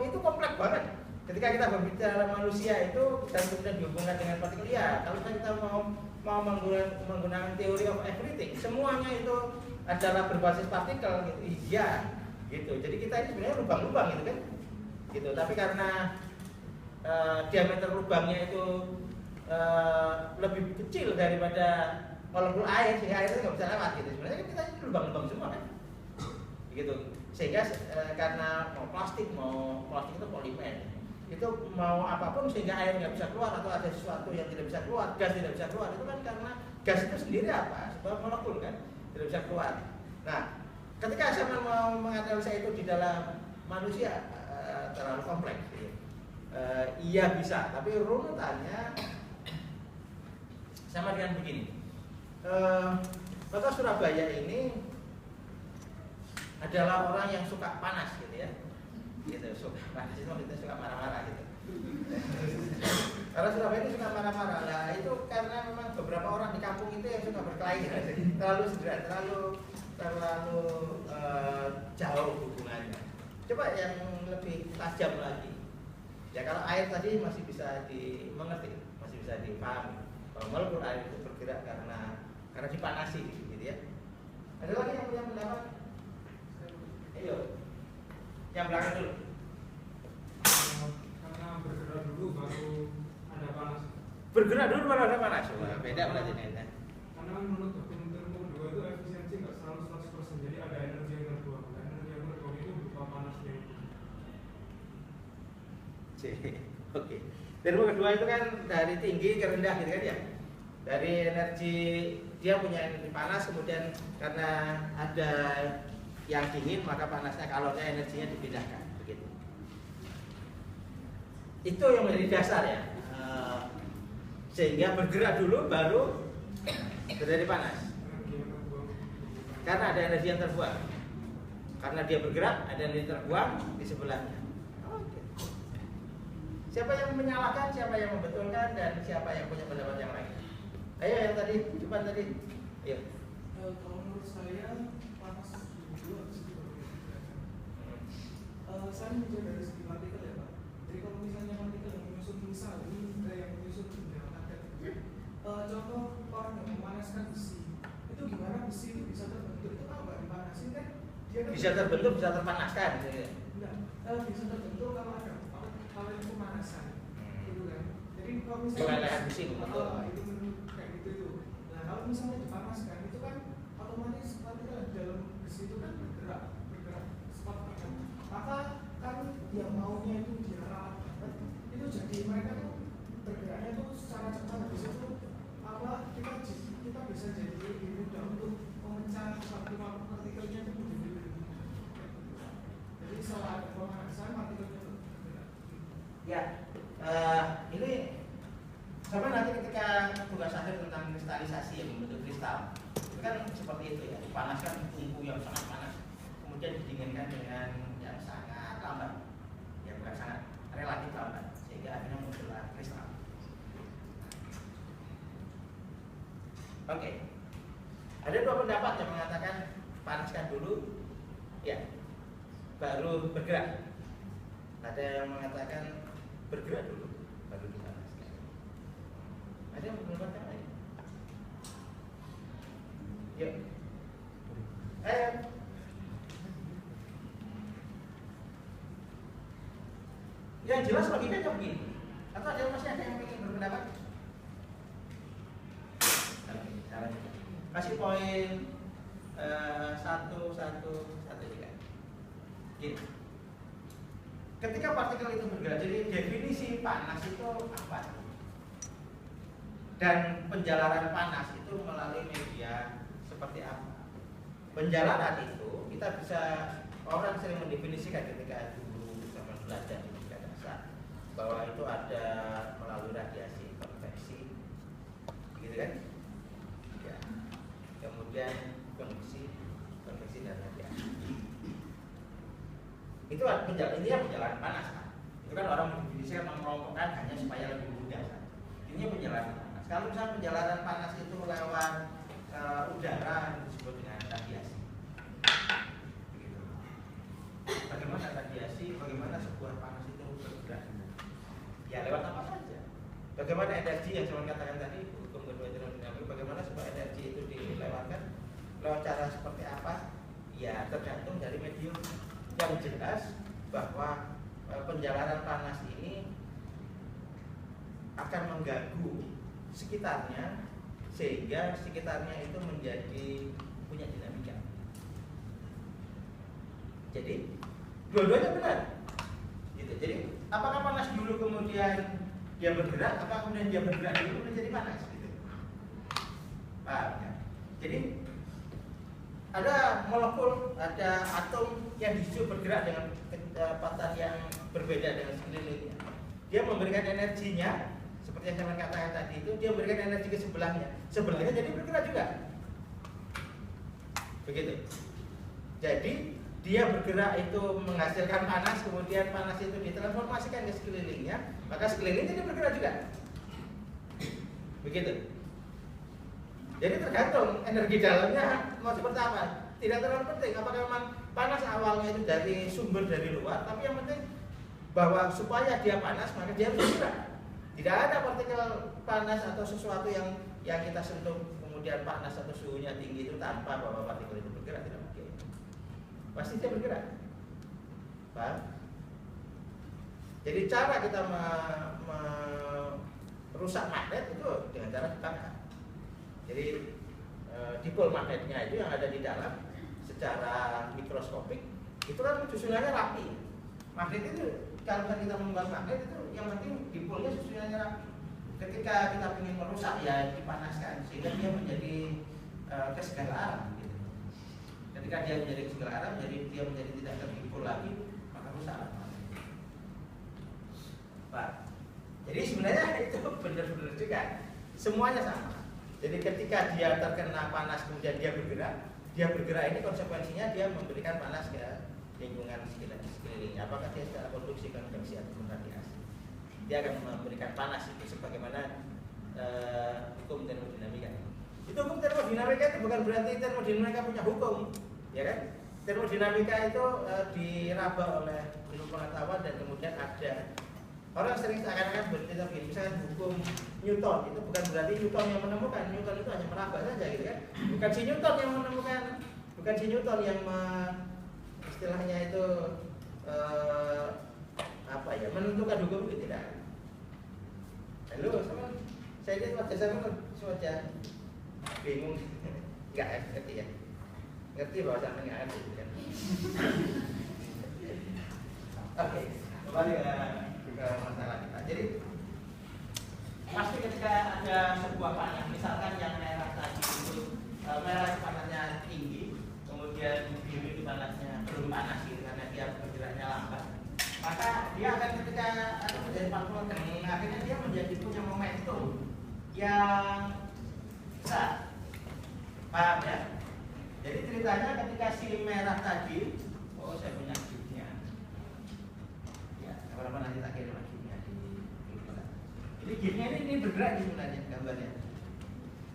itu kompleks banget. Ketika kita berbicara manusia itu dan kemudian dihubungkan dengan partikel, ya kalau kita mau menggunakan teori of everything, semuanya itu adalah berbasis partikel gitu. Iya, gitu. Jadi kita ini sebenarnya lubang-lubang gitu kan. Gitu. Tapi karena diameter lubangnya itu lebih kecil daripada molekul air, sehingga air itu nggak bisa lewat gitu. Sebenarnya kan kita ini lubang-lubang semua kan, gitu. Sehingga karena mau plastik itu polimer, itu mau apapun sehingga air nggak bisa keluar atau ada sesuatu yang tidak bisa keluar, gas tidak bisa keluar, itu kan karena gas itu sendiri apa? Sebab molekul kan tidak bisa keluar. Nah, ketika saya mau menganalisa itu di dalam manusia terlalu kompleks. Gitu. Iya bisa, tapi runutannya sama dengan begini. Kota Surabaya ini adalah orang yang suka panas gitu ya, gitu suka panas itu maksudnya suka marah-marah gitu. Karena Surabaya ini suka marah-marah, lah itu karena memang beberapa orang di kampung itu yang suka berkelahi, terlalu sederhana, terlalu jauh hubungannya. Coba yang lebih tajam lagi. Ya kalau air tadi masih bisa dimengerti, masih bisa dipahami. Kalau molekul air itu bergerak karena dipanasi gitu ya. Ada lagi yang punya pendapat? Ayo, yang belakang dulu. Karena bergerak dulu baru ada panas. Bergerak dulu baru ada panas. Wah, beda berarti ini. Karena kan menurut termodernisime itu efisiensi nggak selalu 100%, jadi ada energi yang terbuang. Dan energi yang terbuang itu berupa panasnya itu. Oke. Termo kedua itu kan dari tinggi ke rendah gitu kan ya. Dari energi dia punya energi panas, kemudian karena ada yang dingin maka panasnya kalornya energinya dipindahkan begitu. Itu yang menjadi dasar ya. Sehingga bergerak dulu baru terjadi panas. Energi yang terbuang. Karena ada energi yang terbuang. Karena dia bergerak ada energi terbuang di sebelahnya. Siapa yang menyalahkan, siapa yang membetulkan, dan siapa yang punya pendapat yang lain? Ayo yang tadi, coba tadi. Ayo. Kalau menurut saya panas dulu habis itu saya mencoba dari segi partikel ya Pak. Jadi kalau misalnya partikel yang menyusun misal ini yang menyusun bendera ada. Contoh orang yang memanaskan besi, itu gimana besi itu bisa terbentuk? Itu kalau nggak dipanasin kan dia kan Bisa terbentuk, bisa terpanaskan. enggak, bisa terbentuk kalau ada kalau itu pemanasan, gitu kan. Jadi kalau misalnya Kelelehan besi membentuk. itu kayak gitu itu. Nah kalau misalnya dipanaskan itu kan otomatis partikel di dalam besi itu kan bergerak cepat kan. Maka kan yang maunya itu dia rapat banget, itu jadi mereka tuh bergeraknya tuh secara cepat. Habis itu apa kita bisa jadi lebih mudah untuk memecah satu partikelnya itu menjadi lebih mudah. Jadi setelah ada pemanasan partikelnya bergerak. Ya, ini sama nanti ketika tugas akhir tentang kristalisasi yang membentuk kristal, itu kan seperti itu ya, dipanaskan tungku yang sangat panas, kemudian didinginkan dengan yang sangat lambat, ya bukan sangat, relatif lambat, sehingga akhirnya muncullah kristal. Oke, ada dua pendapat yang mengatakan panaskan dulu, ya, baru bergerak. Ada yang mengatakan bergerak dulu baru dipanaskan. Ada yang pendapat yang lain? Yuk. Yang jelas logikanya begini. Atau masih ada yang ingin berpendapat? Caranya kasih poin 1 juga. Gini. Ketika partikel itu bergerak, jadi definisi panas itu apa? Dan penjalaran panas itu melalui media seperti apa? Penjalaran itu kita bisa, orang sering mendefinisikan ketika dulu zaman belajar di tingkat dasar bahwa itu ada melalui radiasi konveksi, gitu kan? Ya. Kemudian konveksi dan radiasi. Itu penjalaran panas kan? Itu kan orang mendefinisikan mengelompokkan hanya supaya lebih mudah kan? Ini penjalaran panas. Kalau misalnya penjalaran panas itu lewat udara disebut dengan radiasi. Begitu. Bagaimana radiasi? Bagaimana sebuah panas itu bergerak? Ya lewat apa saja. Bagaimana energi yang saya katakan tadi, hukum kedua termodinamika, bagaimana sebuah energi itu dilewatkan? Lewat cara seperti apa? Ya tergantung dari medium. Yang jelas bahwa penjalaran panas ini akan mengganggu sekitarnya sehingga sekitarnya itu menjadi punya dinamika. Jadi dua-duanya benar. Gitu. Jadi apakah panas dulu kemudian dia bergerak, apa kemudian dia bergerak dulu menjadi panas? Gitu. Paham ya? Jadi ada molekul, ada atom yang justru bergerak dengan kecepatan yang berbeda dengan sekelilingnya. Dia memberikan energinya, seperti yang saya katakan tadi itu, dia memberikan energi ke sebelahnya. Sebelahnya jadi bergerak juga. Begitu. Jadi dia bergerak itu menghasilkan panas, kemudian panas itu ditransformasikan ke sekelilingnya, maka sekelilingnya dia bergerak juga. Begitu. Jadi tergantung energi dalamnya mau seperti apa. Tidak terlalu penting apakah memang panas awalnya itu dari sumber dari luar, tapi yang penting bahwa supaya dia panas maka dia harus bergerak. Tidak ada partikel panas atau sesuatu yang kita sentuh kemudian panas atau suhunya tinggi itu tanpa bahwa partikel itu bergerak, tidak mungkin. Pasti dia bergerak. Paham? Jadi cara kita merusak magnet itu dengan cara dibakar. Jadi dipol magnetnya itu yang ada di dalam secara mikroskopik itu kan susunannya rapi. Magnet itu kalau kita membuat magnet itu yang penting dipolnya susunannya rapi. Ketika kita ingin merusak ya dipanaskan sehingga dia menjadi ke segala arah. Gitu. Ketika dia menjadi ke segala arah, jadi dia menjadi tidak terdipol lagi, maka rusak. Pak. Jadi sebenarnya itu benar-benar juga semuanya sama. Jadi ketika dia terkena panas kemudian dia bergerak ini konsekuensinya dia memberikan panas ke lingkungan sekelilingnya. Apakah dia secara konduksi, konveksi atau radiasi? Dia akan memberikan panas itu sebagaimana hukum termodinamika. Itu hukum termodinamika itu bukan berarti termodinamika punya hukum, ya kan? Termodinamika itu diraba oleh ilmu pengetahuan dan kemudian ada orang sering seakan-akan bercerita begini, misalnya hukum Newton itu bukan berarti Newton yang menemukan, Newton itu hanya meraba saja gitu kan. Bukan si Newton yang menemukan, bukan si Newton yang istilahnya itu menentukan hukum itu tidak. Halo, saya lihat wajah saya bingung, nggak ngerti ya, ngerti bahwa saya nggak ngerti kan. Oke, kembali ke masalah kita. Jadi pasti ketika ada sebuah panas, misalkan yang merah tadi itu merah panasnya tinggi, kemudian biru itu panasnya belum panas gitu karena dia bergeraknya lambat, maka dia akan ketika menjadi partikel kering, akhirnya dia menjadi punya momentum yang besar. Paham ya? Jadi ceritanya ketika si merah tadi, oh saya punya gifnya. Ya, apa-apa nanti tak kirim gifnya di jadi gifnya ini bergerak di sebenarnya gambarnya.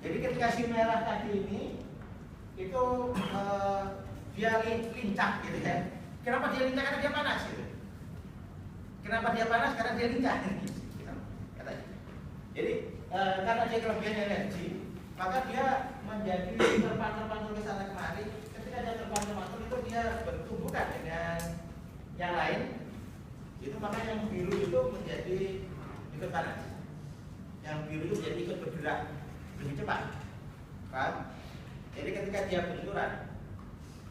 Jadi ketika si merah tadi ini itu dia lincah gitu ya. Kenapa dia lincah? Karena dia panas gitu. Kenapa dia panas? Karena dia lincah gitu. Katanya. Jadi karena dia kelebihan energi, maka dia menjadi terpantul ke sana kemari. Ketika dia terpantul itu dia bertumbukan dengan yang lain, Itu maka yang biru itu menjadi ikut panas. Yang biru itu menjadi ikut bergerak lebih cepat. Paham? Jadi ketika dia benturan,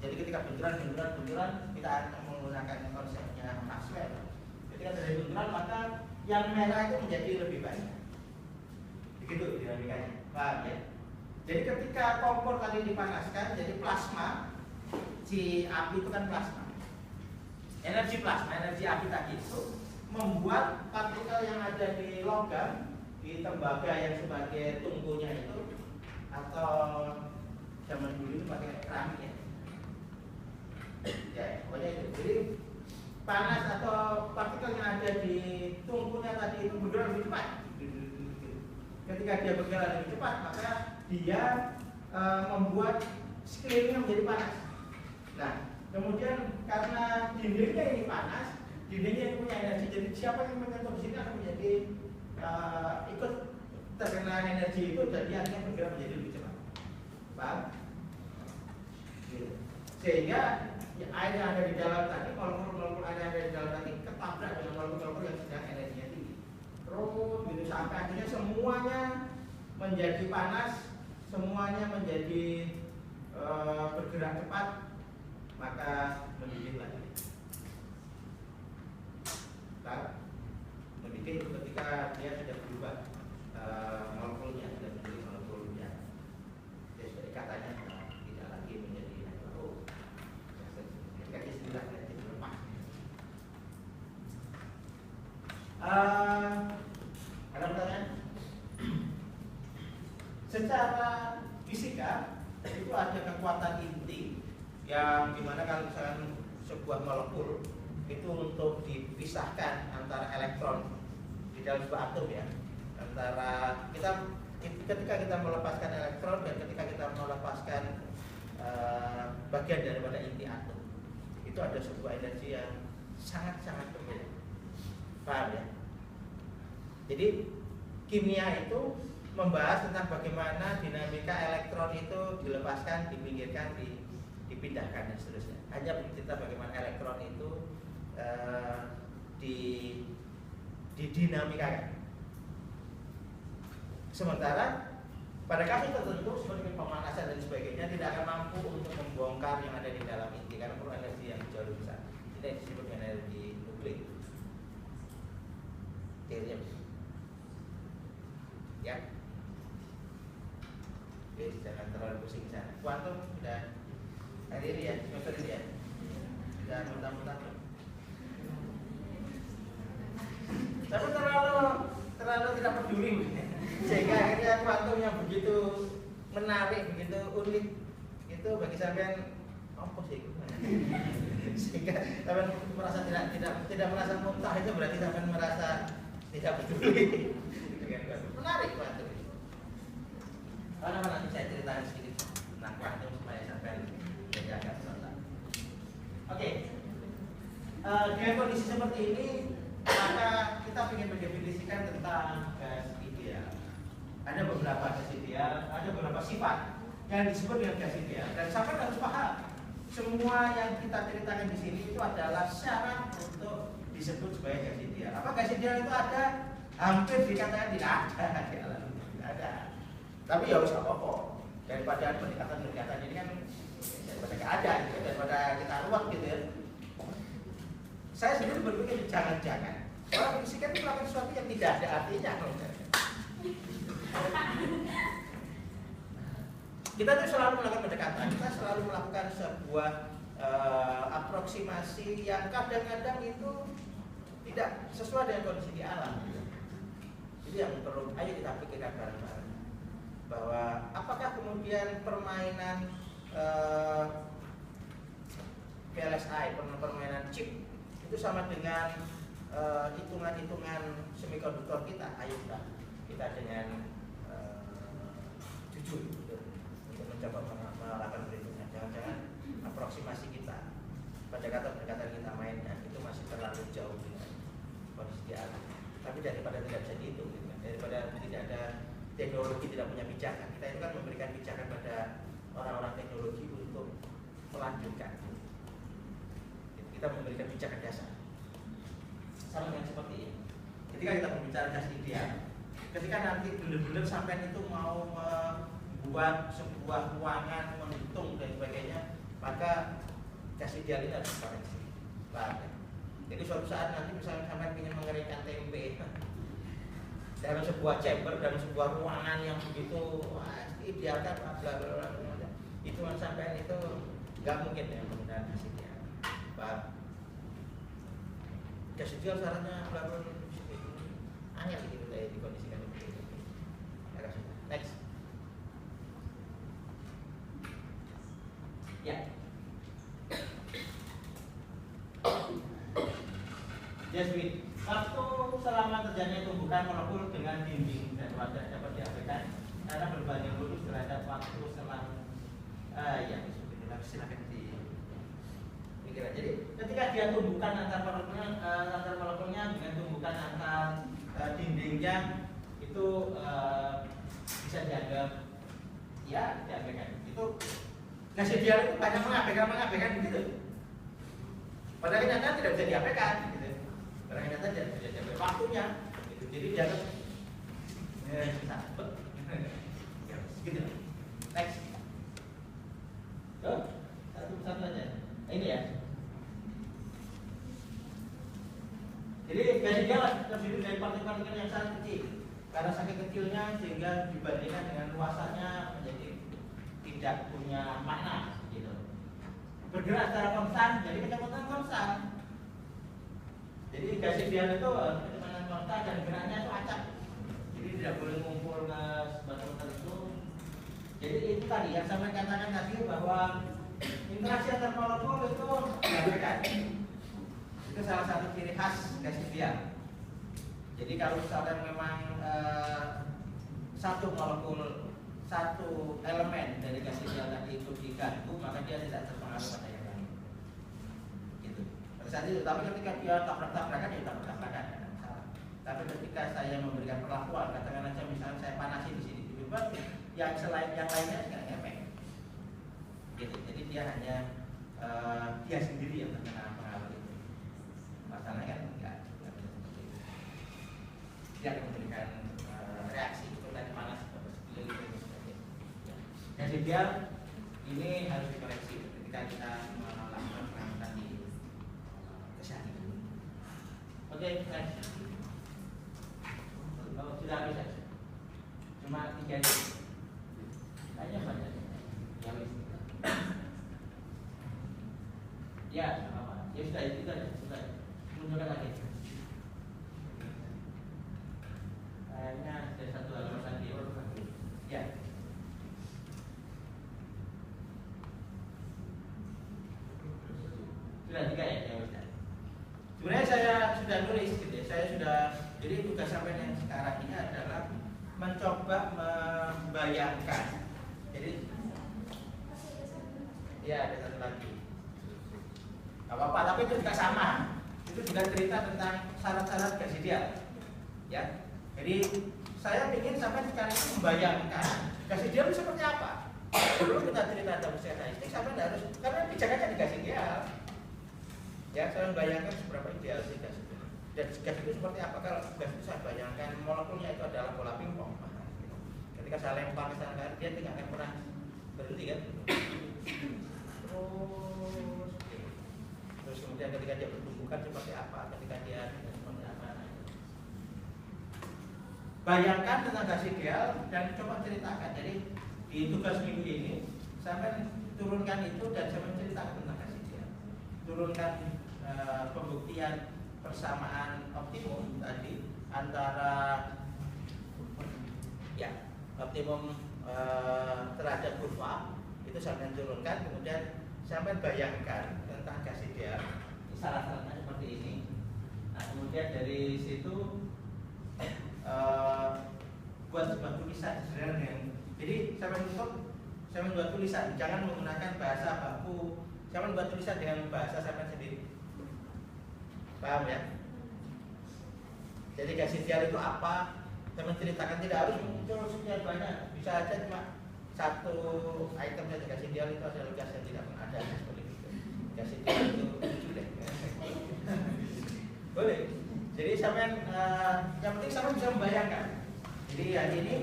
ketika benturan kita akan menggunakan konsepnya Maxwell. Ketika terjadi benturan maka yang merah itu menjadi lebih banyak. Begitu dinamikanya. Paham ya? Jadi ketika kompor tadi dipanaskan, jadi plasma, si api itu kan plasma. Energi plasma, energi api tadi itu membuat partikel yang ada di logam, di tembaga yang sebagai tungkunya itu, atau zaman dulu itu pakai keramik ya. Ya, pokoknya itu. Jadi panas atau partikel yang ada di tungkunya tadi itu bergerak lebih cepat. Ketika dia bergerak lebih cepat, maka dia membuat sekelilingnya menjadi panas. Nah, kemudian karena dindingnya ini panas, dindingnya ini punya energi. Jadi siapa yang menyentuh di sini akan menjadi ikut terkena energi itu, jadi akhirnya bergerak menjadi lebih cepat. Paham? Sehingga ya, air yang ada di dalam tadi, molekul-molekul air yang ada di dalam tadi ketabrak dengan molekul-molekul yang sedang energinya tinggi. Terus gitu sampai akhirnya semuanya menjadi panas, semuanya menjadi bergerak cepat, maka mendidih lagi. Mendidih itu ketika dia sudah berubah molekulnya, sudah menjadi molekulnya. Dia sudah ikatannya tidak lagi menjadi air laut. Ketika istilah jadi lepas. Ada pertanyaan? Secara fisika itu ada kekuatan inti yang dimana kalau misalkan sebuah molekul itu untuk dipisahkan antara elektron di dalam sebuah atom ya, antara ketika kita melepaskan elektron dan ketika kita melepaskan bagian daripada inti atom, itu ada sebuah energi yang sangat-sangat berbeda. Paham ya? Jadi kimia itu membahas tentang bagaimana dinamika elektron itu dilepaskan, dipinggirkan, dipindahkan dan seterusnya. Hanya bercerita bagaimana elektron itu didinamikakan. Sementara pada kasus tertentu seperti pemanasan dan sebagainya tidak akan mampu untuk membongkar yang ada di dalam inti karena perlu energi yang jauh lebih besar. Ini disebut dengan energi nuklir. Teorinya ya. Oke, jangan terlalu pusing sana. Kuantum sudah hari ini ya, semester ini ya. Sudah muntah-muntah. Tapi terlalu tidak peduli, sehingga akhirnya kuantum yang begitu menarik, begitu unik itu bagi sampean apa sih? Sehingga sampean merasa tidak merasa muntah itu berarti sampean merasa tidak peduli. Menarik kuantum. Karena nanti saya ceritakan sedikit tentang kuantum supaya sampean jadi agak menonton. Oke. Dengan kondisi seperti ini, maka kita ingin mendefinisikan tentang gas ideal. Ada beberapa gas ideal, ada beberapa sifat yang disebut dengan gas ideal. Dan sampai harus paham, semua yang kita ceritakan di sini itu adalah syarat untuk disebut sebagai gas ideal. Apa gas ideal itu ada? Hampir dikatakan tidak ada. Tidak ada. Tapi ya harus apa-apa. Daripada pendekatan ini kan daripada nggak ada, gitu, daripada kita ruwet gitu ya. Saya sendiri berpikir jangan-jangan orang fisika itu melakukan sesuatu yang tidak ada artinya. Kita tuh selalu melakukan pendekatan, kita selalu melakukan sebuah aproksimasi yang kadang-kadang itu tidak sesuai dengan kondisi di alam. Jadi yang perlu ayo kita pikirkan bareng-bareng bahwa apakah kemudian permainan VLSI, permainan chip itu sama dengan hitungan-hitungan semikonduktor kita. Ayo kita dengan jujur gitu, untuk mencoba melakukan perhitungan. Jangan-jangan aproksimasi kita, pendekatan kita mainkan itu masih terlalu jauh dengan kondisi di alam. Tapi daripada tidak bisa dihitung, gitu kan? Daripada tidak ada teknologi, tidak punya pijakan, kita itu kan memberikan pijakan pada orang-orang teknologi untuk melanjutkan. Kita memberikan pijakan dasar. sama dengan seperti ini. Ketika kita berbicara gas ideal, ketika nanti benar-benar sampai itu mau membuat sebuah ruangan, menghitung dan sebagainya, maka gas ideal ini harus dikoreksi. Paham ya? Jadi suatu saat nanti misalnya sampai ingin mengeringkan tempe dalam sebuah chamber, dalam sebuah ruangan yang begitu idealkan, bla bla bla bla, itu sampai itu nggak mungkin ya menggunakan gas ideal. Paham? Gas ideal syaratnya bla bla bla, angel gitu saya dikondisikan seperti itu. Next. Ya. Jasmine, waktu selama terjadinya tumbukan molekul dengan dinding dan wadah dapat diabaikan karena berbanding lurus terhadap waktu selang ya silakan dipikirkan. Jadi ketika dia tumbukan antar molekulnya dengan tumbukan antar dindingnya itu bisa dianggap ya diabaikan. Itu gas ideal itu banyak mengabaikan begitu. Pada kenyataan tidak bisa diabaikan gitu. Pada kenyataan tidak bisa diabaikan waktunya gitu. Jadi dianggap bisa gitu. Next. Satu aja. Ini ya. Jadi gas ideal terdiri dari partikel-partikel yang sangat kecil. Karena saking kecilnya sehingga dibandingkan dengan luasannya menjadi tidak punya makna gitu. Bergerak secara konstan, jadi kecepatan konstan. Jadi gas ideal itu kecepatan konstan dan geraknya itu acak. Jadi tidak boleh ngumpul ke batu tertentu. Jadi itu tadi yang saya katakan tadi bahwa interaksi antar molekul itu diabaikan. Itu salah satu ciri khas gas ideal. Jadi kalau misalkan memang satu molekul, satu elemen dari gas ideal tadi itu diganggu, maka dia tidak terpengaruh pada yang lain. Gitu. Pada saat itu, tapi ketika dia tabrak-tabrakan, ya tabrak-tabrakan, tidak masalah. Tapi ketika saya memberikan perlakuan, katakan aja misalnya saya panasi di sini, tiba-tiba yang selain yang lainnya nggak ngepek. Gitu. Jadi dia hanya dia sendiri yang terkena pengaruh itu. Masalahnya kan enggak bisa seperti itu. Dia akan memberikan reaksi itu tadi panas yang ideal ini harus dikoreksi ketika kita melakukan perawatan di kesehatan. Oke, next. Oh, sudah habis ya? Cuma 3 ini. Kayaknya banyak. Ya wis. Ya, apa? Ya sudah itu aja. Sudah. Tunjukkan lagi. Kayaknya ada satu halaman lagi. Ya. Sudah 3 ya, ya sudah. Sebenarnya saya sudah nulis gitu ya. Saya sudah, jadi tugas sampai yang sekarang ini adalah mencoba membayangkan. Jadi ya ada satu lagi. Gak apa-apa, tapi itu juga sama. Itu juga cerita tentang syarat-syarat gas ideal. Ya. Jadi saya ingin sampai sekarang ini membayangkan gas ideal itu seperti apa. Dulu kita cerita dalam statistik sampai harus karena bicaranya di gas ideal. Ya, saya membayangkan seberapa ideal sih gas itu. Dan gas itu seperti apa? Kalau gas itu saya bayangkan molekulnya itu adalah bola pingpong. Ketika saya lempar ke sana, dia tidak akan pernah berhenti kan? Terus kemudian ketika dia bertumbukan seperti apa? Ketika dia seperti apa? Bayangkan tentang gas ideal dan coba ceritakan. Jadi di tugas minggu ini sampai turunkan itu dan saya menceritakan tentang gas ideal. Turunkan pembuktian persamaan optimum tadi antara ya optimum terhadap kurva itu sampai turunkan, kemudian sampai bayangkan tentang gas ideal syarat-syaratnya seperti ini. Nah kemudian dari situ buat sebuah tulisan sebenarnya. Jadi sampai tutup saya membuat tulisan, jangan menggunakan bahasa baku. Saya membuat tulisan dengan bahasa sampai sendiri. Paham ya? Jadi gas ideal itu apa? Saya menceritakan, tidak harus muncul sekian banyak. Bisa aja cuma satu item saja. Gas ideal itu adalah gas yang tidak pernah ada seperti itu. Gas ideal itu lucu deh. Boleh. Jadi sampean yang penting sampean bisa membayangkan. Jadi hari ini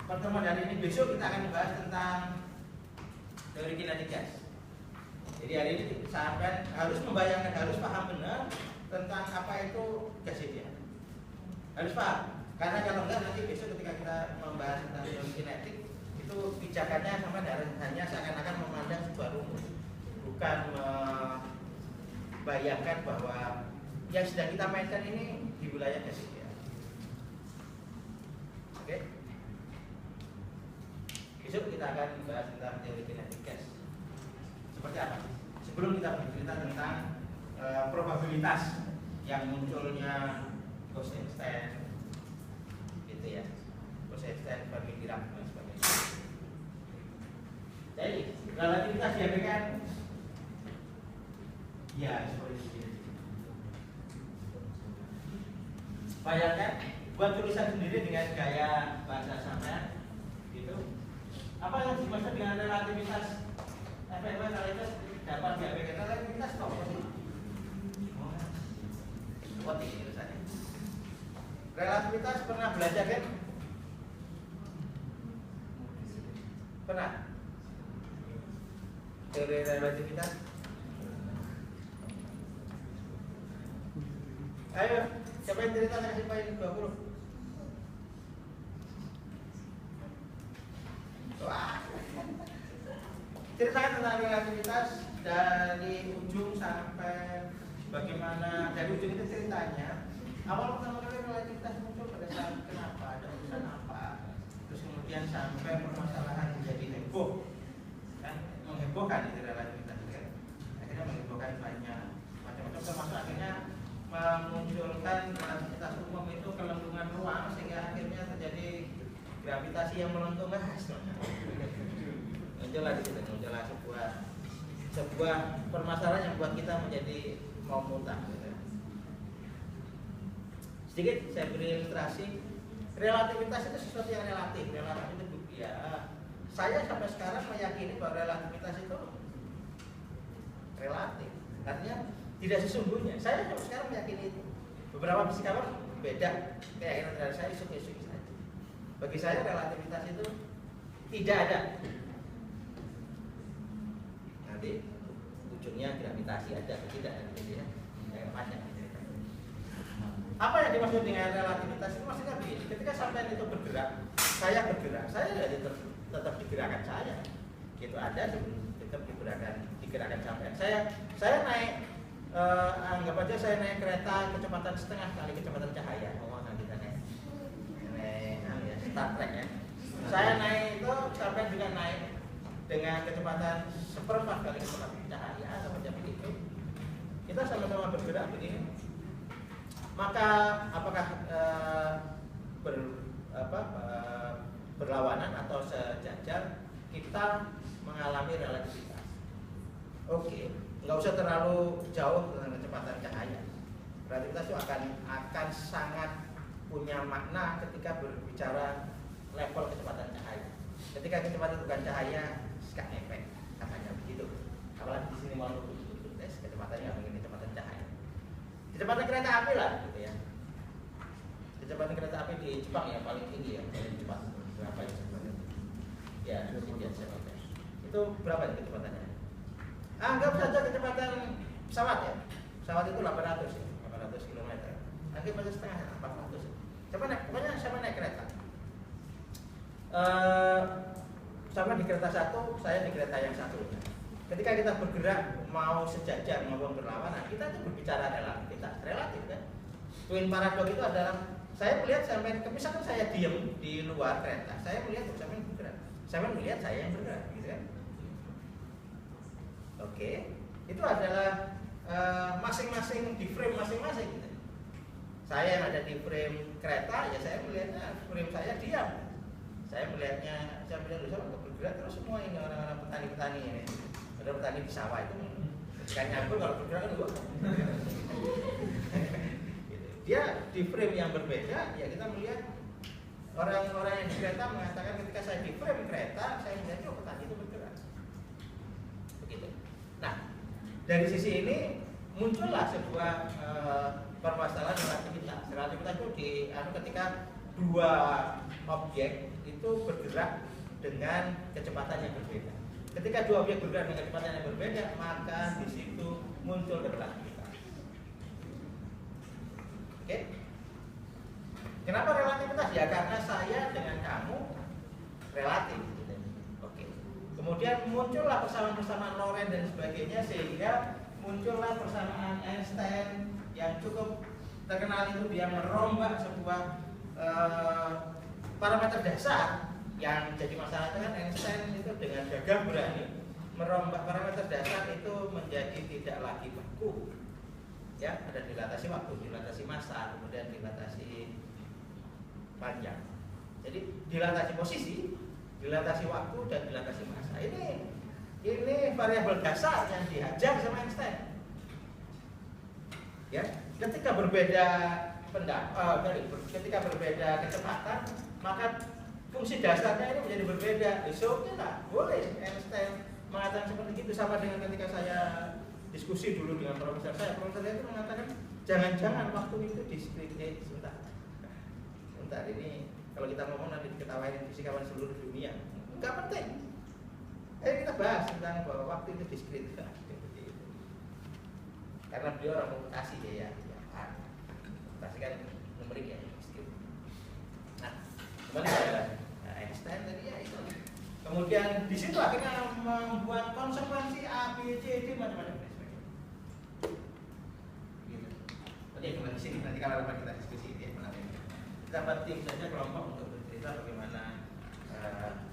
pertemuan hari ini, besok kita akan membahas tentang teori kinetik gas. Jadi hari ini sampean harus membayangkan, harus paham benar tentang apa itu gas ideal. Harus paham. Karena kalau enggak nanti besok ketika kita membahas tentang teori kinetik itu pijakannya sampean hanya seakan-akan memandang sebuah rumus, bukan membayangkan bahwa yang sedang kita mainkan ini di wilayah gas ideal. Oke? Besok kita akan membahas tentang teori kinetik gas. Seperti apa? Sebelum kita bercerita tentang probabilitas yang munculnya Bose-Einstein, gitu ya, Bose-Einstein, Fermi-Dirac dan sebagainya. Jadi relativitas diabekan, ya seperti ini. Bayangkan, buat tulisan sendiri dengan gaya bahasa sampean, gitu. Apa yang dimaksud dengan relativitas? Relativitas dapat diabaikan. Relativitas kok sih? Seperti ini tulisannya. Relativitas pernah belajar kan? Pernah? Teori relativitas? Ayo, siapa yang cerita kasih poin 20? Wah. Ceritakan tentang relativitas dari ujung sampai bagaimana, dari ujung itu ceritanya. Awal pertama kali relativitas muncul pada saat kenapa, ada urusan apa, terus kemudian sampai permasalahan menjadi heboh, kan? Menghebohkan itu relativitas kan? Akhirnya menghebohkan banyak macam-macam, termasuk akhirnya memunculkan relativitas umum itu kelengkungan ruang sehingga akhirnya terjadi gravitasi yang melengkung. Muncullah di situ, muncullah sebuah permasalahan yang buat kita menjadi mau muntah. Sedikit saya beri ilustrasi. Relativitas itu sesuatu yang relatif. Relatif itu ya. Saya sampai sekarang meyakini bahwa relativitas itu relatif. Artinya tidak sesungguhnya. Saya sampai sekarang meyakini itu. Beberapa fisikawan beda keyakinan dari saya, isu-isu saja. Bagi saya relativitas itu tidak ada. Nanti ujungnya gravitasi ada atau tidak, gitu ya. Banyak. Apa yang dimaksud dengan relativitas itu maksudnya begini, ketika sampai itu bergerak, saya bergerak, saya tetap digerakkan saya, gitu ada tetap digerakkan sampai saya naik, anggap aja saya naik kereta kecepatan setengah kali kecepatan cahaya, kita naik Star Trek ya, saya naik itu sampai juga naik dengan kecepatan 1/4 kali kecepatan cahaya atau macam itu, kita sama-sama bergerak begini. Maka apakah berlawanan atau sejajar, kita mengalami relativitas. Oke, nggak usah terlalu jauh dengan kecepatan cahaya. Relativitas itu akan sangat punya makna ketika berbicara level kecepatan cahaya. Ketika kecepatan bukan cahaya, skak efek katanya begitu. Apalagi di sini mau tes kecepatannya begini, kecepatan cahaya. Kecepatan kereta api lah, gitu ya. Kecepatan kereta api di Jepang ya paling tinggi ya, paling cepat. Berapa ya kecepatannya? Ya, itu berapa ya kecepatannya? Anggap saja kecepatan pesawat ya. Pesawat itu 800 ya, 800 km. Anggap aja setengah 400. Coba naik, pokoknya sama naik kereta. Sama di kereta satu, saya di kereta yang satu. Ketika kita bergerak mau sejajar maupun berlawanan, kita itu berbicara relativitas, relatif kan. Twin paradox itu adalah saya melihat sampai, misalkan saya diam di luar kereta, saya melihat sampai bergerak, saya melihat saya yang bergerak, gitu kan. Oke, itu adalah masing-masing di frame masing-masing. Gitu. Saya yang ada di frame kereta, ya saya melihatnya frame saya diam. Saya melihatnya, saya melihat saya bergerak terus semua ini orang-orang petani-petani ini. Ada petani di sawah itu ketika nyambung kalau bergerak kan gua. Dia di frame yang berbeda, ya kita melihat orang-orang yang di kereta mengatakan ketika saya di frame kereta, saya melihat oh petani itu bergerak. Begitu. Nah, dari sisi ini muncullah sebuah permasalahan relativitas. Relativitas itu ketika dua objek itu bergerak dengan kecepatan yang berbeda. Ketika dua objek bergerak dengan kecepatan yang berbeda, maka di situ muncul relativitas. Oke? Kenapa relativitas? Ya karena saya dengan kamu relatif. Oke. Kemudian muncullah persamaan-persamaan Lorentz dan sebagainya, sehingga muncullah persamaan Einstein yang cukup terkenal itu, dia merombak sebuah parameter dasar. Yang jadi masalah kan Einstein itu dengan gagah berani merombak parameter dasar itu menjadi tidak lagi baku. Ya, ada dilatasi waktu, dilatasi massa, kemudian dilatasi panjang. Jadi dilatasi posisi, dilatasi waktu, dan dilatasi massa. Ini variabel dasar yang dihajar sama Einstein. Ya, ketika berbeda ketika berbeda kecepatan, maka fungsi dasarnya ini menjadi berbeda. So tidak boleh Einstein mengatakan seperti itu. Sama dengan ketika saya diskusi dulu dengan profesor saya itu mengatakan jangan-jangan waktu itu diskrit. Sebentar ini kalau kita ngomong nanti diketawain fisikawan seluruh dunia, nggak penting. Kita bahas tentang bahwa waktu itu diskrit. Karena beliau orang mutasi ya. Mutasi kan numerik ya. Nah, kembali pada Einstein tadi ya itu. Kemudian di situ akhirnya membuat konsekuensi A, B, C, D macam-macam. Gitu. Oke, kembali di sini nanti kalau kita diskusi ya menarik. Kita penting saja kelompok untuk bercerita bagaimana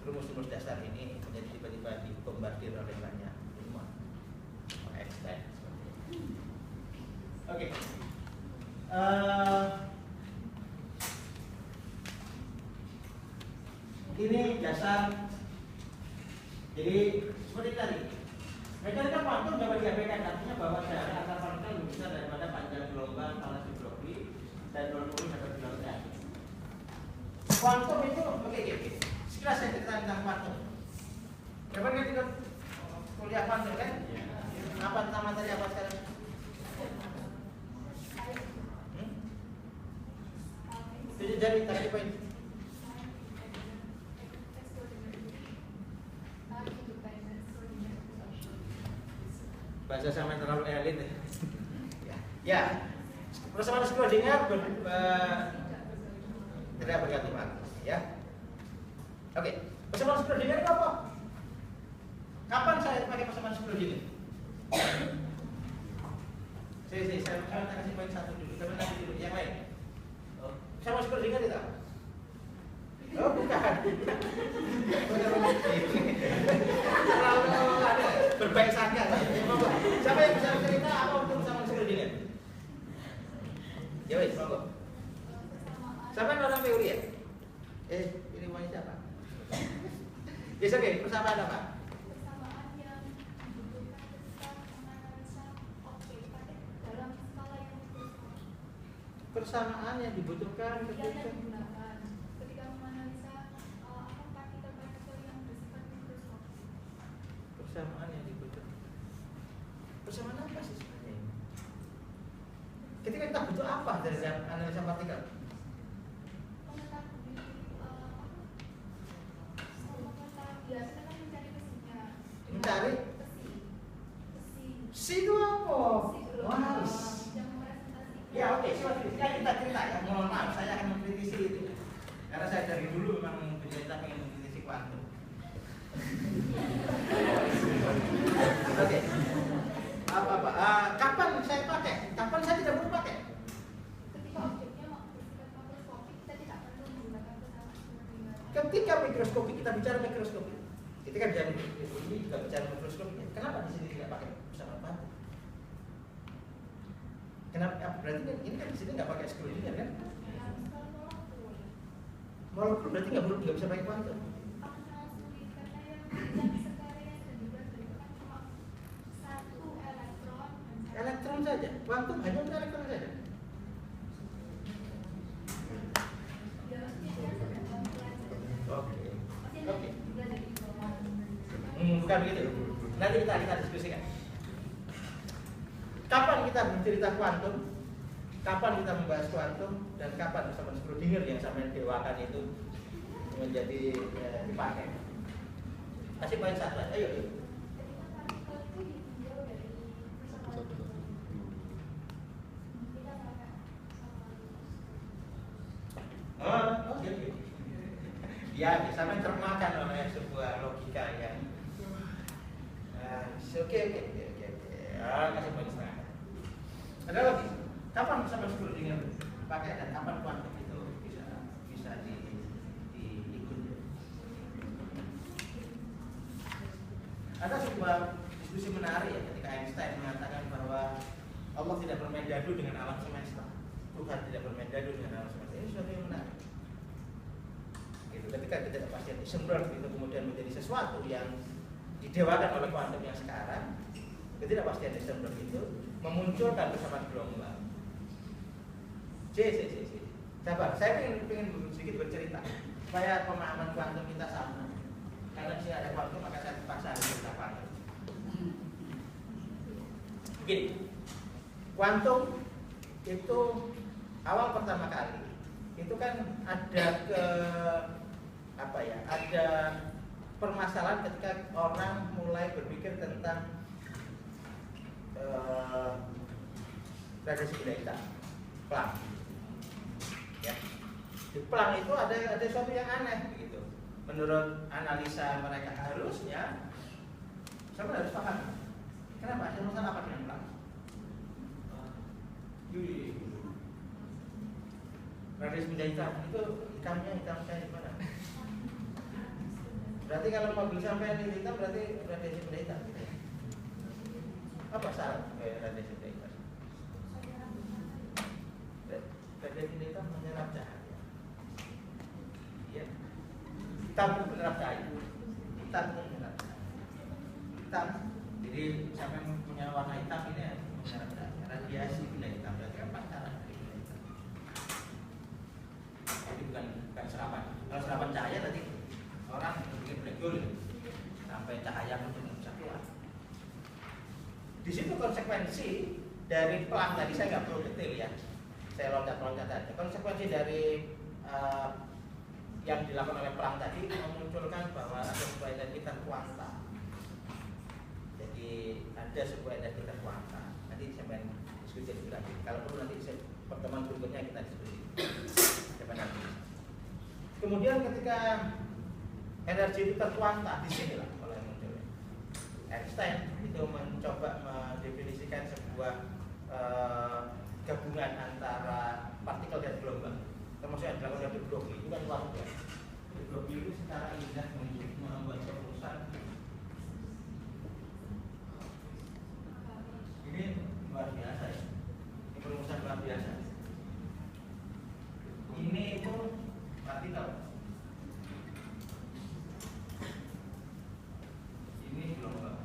rumus-rumus dasar ini menjadi tiba-tiba dibombardir oleh banyak ilmuwan. Einstein seperti itu. Oke. Ini dasar. Jadi seperti tadi, mekanika kuantum dapat diabaikan, artinya bahwa jarak antar partikel lebih besar daripada panjang gelombang panas hidrofi dan 20 meter kilogram. Kuantum itu oke. Sekilas saya cerita tentang kuantum. Kapan kita kuliah kuantum kan? Apa tentang materi apa sekarang? Jadi tadi poin. Bahasa sama terlalu elit ya. Persamaan Schrödinger tidak bergantung ya. Oke, persamaan Schrödinger itu apa? Kapan saya pakai persamaan Schrödinger? Saya kasih poin satu dulu, tapi nanti dulu yang lain. Persamaan Schrödinger itu apa? Oh bukan. Terlalu berbaik sangka. Siapa yang bisa cerita apa untuk persamaan Schrödinger? Ya wes, monggo. Siapa yang orang teori ya? Ini mau siapa? Yes, oke, persamaan apa? Persamaan yang dibutuhkan ketika menganalisa objek dalam skala yang mikroskopik. Persamaan yang dibutuhkan Yang digunakan ketika menganalisa partikel-partikel yang bersifat mikroskopik. Persamaan yang dibutuhkan. Persamaan apa sih sebenarnya? Ketika kita butuh apa dari analisa partikel? Biasanya kan mencari besinya. Mencari? Besi. Si itu apa? Wah. Yang merepresentasikan. Ya oke, silahkan kita cerita ya. Mohon maaf, saya akan mengkritisi itu. Karena saya dari dulu memang pencerita pengen mengkritisi kuantum. Oke. Kapan saya pakai? Kapan saya tidak perlu pakai? Ketika objeknya bersifat makroskopik, kita tidak perlu menggunakan persamaan Schrödinger. Ketika mikroskopik, kita bicara mikroskopik. Ketika bicara mikroskopik ini juga bicara mikroskopik. Kenapa di sini tidak pakai persamaan kuantum? Kenapa? Berarti ini kan di sini nggak pakai Schrödinger kan? Molekul berarti nggak bisa pakai kuantum. Elektron saja, kuantum hanya untuk elektron saja. Oke. Bukan begitu. Nanti kita diskusikan. Kapan kita bercerita kuantum? kapan kita membahas kuantum dan kapan bersama Schrödinger yang sampai dewakan itu menjadi dipakai. Kasih poin satu, ayo. Oh, oke. Ya, bisa mencermakan oleh sebuah logika yang oke. Kasih poin setengah. Ada lagi, kapan bersama Schrödinger pakai dan kapan kuantum itu bisa diikuti? Ada sebuah diskusi menarik ya ketika Einstein mengatakan bahwa Allah tidak bermain dadu dengan alam semesta. Tuhan tidak bermain dadu dengan alam semesta. Ini sesuatu yang menarik. Gitu. Ketika ketidakpastian Heisenberg itu kemudian menjadi sesuatu yang didewakan oleh kuantum yang sekarang, ketidakpastian Heisenberg itu memunculkan persamaan gelombang. Sabar, saya ingin sedikit bercerita supaya pemahaman kuantum kita sama. Karena di sini ada kuantum, maka saya terpaksa harus cerita kuantum. Begini, kuantum itu awal pertama kali itu kan ada ada permasalahan ketika orang mulai berpikir tentang radiasi benda hitam, Planck. Ya. Di Planck itu ada sesuatu yang aneh begitu. Menurut analisa mereka harusnya, saya harus paham. Kenapa? Ada urusan apa dengan Planck? Radiasi benda hitam itu hitam kayak gimana? Berarti kalau mobil sampai di hitam berarti radiasi benda hitam. Gitu. Apa salah radiasi benda hitam? Radiasi benda hitam menyerap cahaya. Iya. Hitam menyerap cahaya. Hitam menyerap cahaya. Hitam. Jadi sampai punya warna hitam ini ya, menyerap cahaya. Radiasi benda hitam berarti kan pancaran dari benda hitam. Jadi bukan serapan. Kalau serapan cahaya tadi orang bikin black hole sampai cahaya pun bisa keluar. Di situ konsekuensi dari Planck tadi saya nggak perlu detail ya, saya loncat-loncat aja. Konsekuensi dari yang dilakukan oleh Planck tadi memunculkan bahwa ada sebuah identitas kuanta. Jadi ada sebuah identitas kuanta. Nanti saya main diskusi lebih lanjut. Kalau perlu nanti pertemuan berikutnya kita diskusi. Kemudian ketika energi itu terkuanta, disinilah mulai muncul. Einstein itu mencoba mendefinisikan sebuah gabungan antara partikel dan gelombang. Termasuk yang dilakukan oleh Broglie itu kan luar biasa. Broglie itu secara indah membuat perusahaan. Ini luar biasa ya. Ini perusahaan luar biasa. Ini itu partikel. Ini gelombang.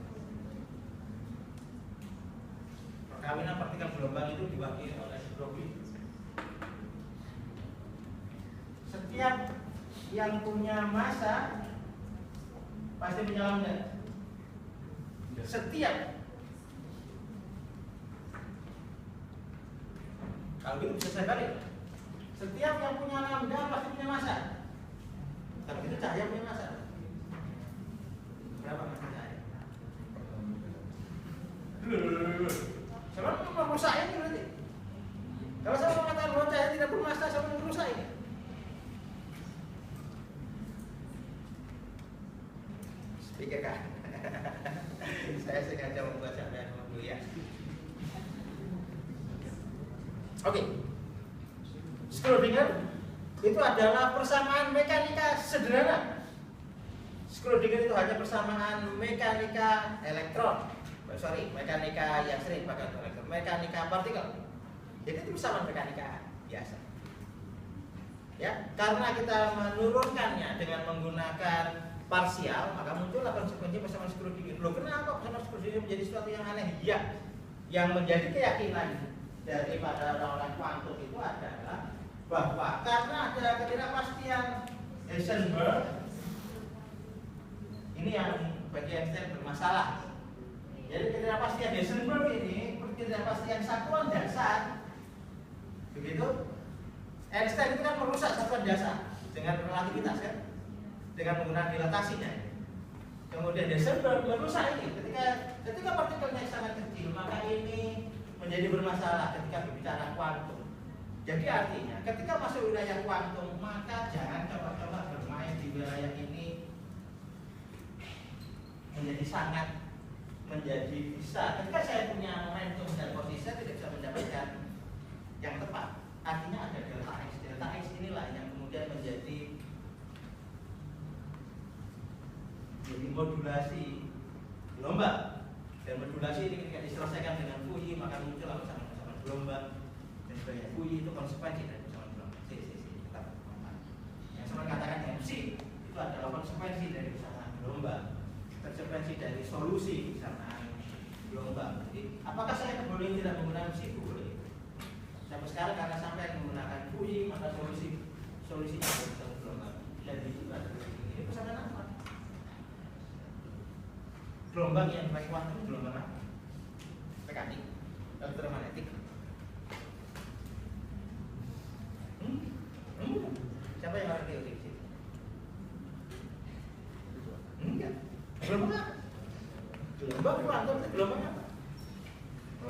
Perkawinan partikel gelombang itu diwakili oleh Broglie. Setiap yang punya massa pasti punya lambda. Setiap. Kalau gitu bisa saya balik. Setiap yang punya lambda pasti punya massa. Kalau gitu cahaya punya massa. Berapa massa cahaya? Saya mau merusak ini berarti. Kalau saya mengatakan bahwa cahaya tidak bermassa, saya mau merusak ini. Pikirkan. Saya sengaja membuat sampai dulu ya. Oke. Schrödinger itu adalah persamaan mekanika sederhana. Schrödinger itu hanya persamaan mekanika elektron. Mekanika yang sering dipakai untuk elektron, mekanika partikel. Jadi itu persamaan mekanika biasa. Ya, karena kita menurunkannya dengan menggunakan parsial, maka muncullah konsekuensi persamaan Schrödinger. Loh, kenapa persamaan Schrödinger menjadi sesuatu yang aneh? Ya, yang menjadi keyakinan daripada orang-orang kuantum itu adalah bahwa karena ada ketidakpastian Heisenberg, ini yang bagi Einstein bermasalah. Jadi ketidakpastian Heisenberg ini ketidakpastian satuan dasar Begitu Einstein itu kan merusak satuan dasar dengan relativitas kan, dengan menggunakan dilatasinya. Kemudian Heisenberg merusak ini ketika partikelnya sangat kecil, maka ini menjadi bermasalah ketika berbicara kuantum. Jadi artinya ketika masuk wilayah kuantum, maka jangan coba-coba bermain di wilayah ini, menjadi bisa. Ketika saya punya momentum dan posisi, saya tidak bisa mendapatkan yang tepat. Artinya ada delta X. Delta X inilah yang kemudian menjadi modulasi gelombang. Dan modulasi ini ketika diselesaikan dengan Fourier, maka muncul sama-sama gelombang dan sebagainya. Fourier itu konsekuensi dari persamaan gelombang. Tetap yang saya katakan MC itu adalah konsekuensi dari persamaan gelombang, konsekuensi dari solusi persamaan gelombang. Jadi, apakah saya boleh tidak menggunakan MC? Boleh. Sampai sekarang karena sampai menggunakan Fourier, maka solusinya adalah persamaan gelombang. Dan itu adalah ini persamaan apa? Gelombang yang baik kuantum, gelombang apa? Mekanik, elektromagnetik. Siapa yang ngerti teori sih? Enggak. Gelombang apa? Gelombang kuantum itu gelombang apa?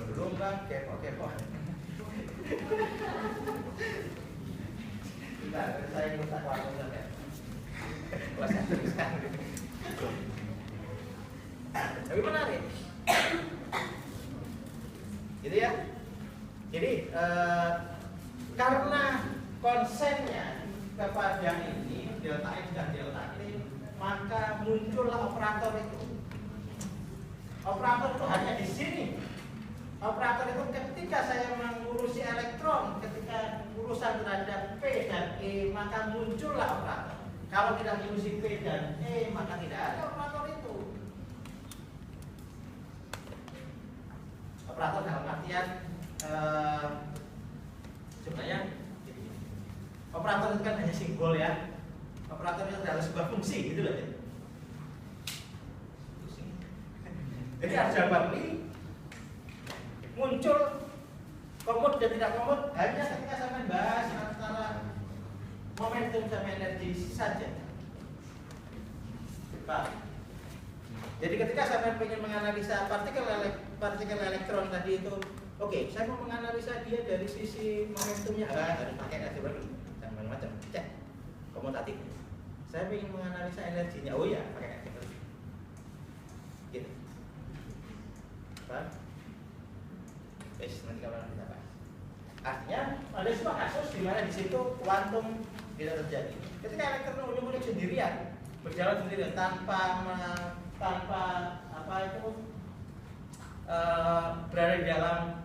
Gelombang kepo. Bentar, saya ingin tak kuantum sampai. Kelas 1 sekarang. Tapi menarik, gitu ya. Jadi karena konsennya kepada ini delta X dan delta T, maka muncullah operator itu. Operator itu hanya di sini. Operator itu ketika saya mengurusi elektron, ketika urusan terhadap P dan E, maka muncullah operator. Kalau tidak mengurusi P dan E, maka tidak ada operator itu. Operator dalam artian sebenarnya operator itu kan hanya simbol ya. Operator itu adalah sebuah fungsi gitu loh. Jadi aljabar ini muncul komut dan tidak komut hanya ketika saya membahas antara momentum sama energi saja. Pak. Jadi ketika saya ingin menganalisa partikel elektron tadi itu, oke, saya mau menganalisa dia dari sisi momentumnya, harus pakai aljabar dulu, jangan macam-macam, cek komutatif. Saya ingin menganalisa energinya, oh ya, pakai aljabar, gitu. Pak, nanti kapan kita bahas. Artinya ada sebuah kasus di mana di situ kuantum tidak terjadi. Ketika elektron unik-unik sendirian, berjalan sendirian tanpa berada di dalam